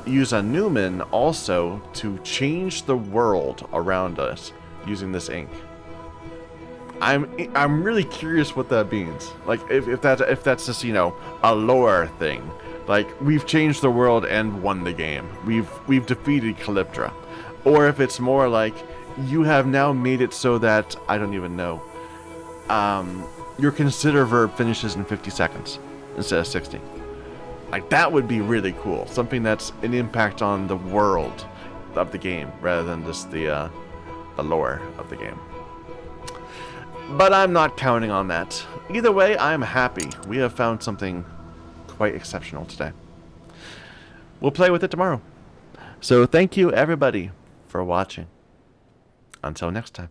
use a Newman also to change the world around us using this ink. I'm really curious what that means. Like if that's just, you know, a lore thing. Like, we've changed the world and won the game. We've defeated Calyptra. Or if it's more like, you have now made it so that, I don't even know, your consider verb finishes in 50 seconds instead of 60. Like, that would be really cool. Something that's an impact on the world of the game, rather than just the lore of the game. But I'm not counting on that. Either way, I'm happy. We have found something quite exceptional today. We'll play with it tomorrow. So thank you everybody for watching. Until next time.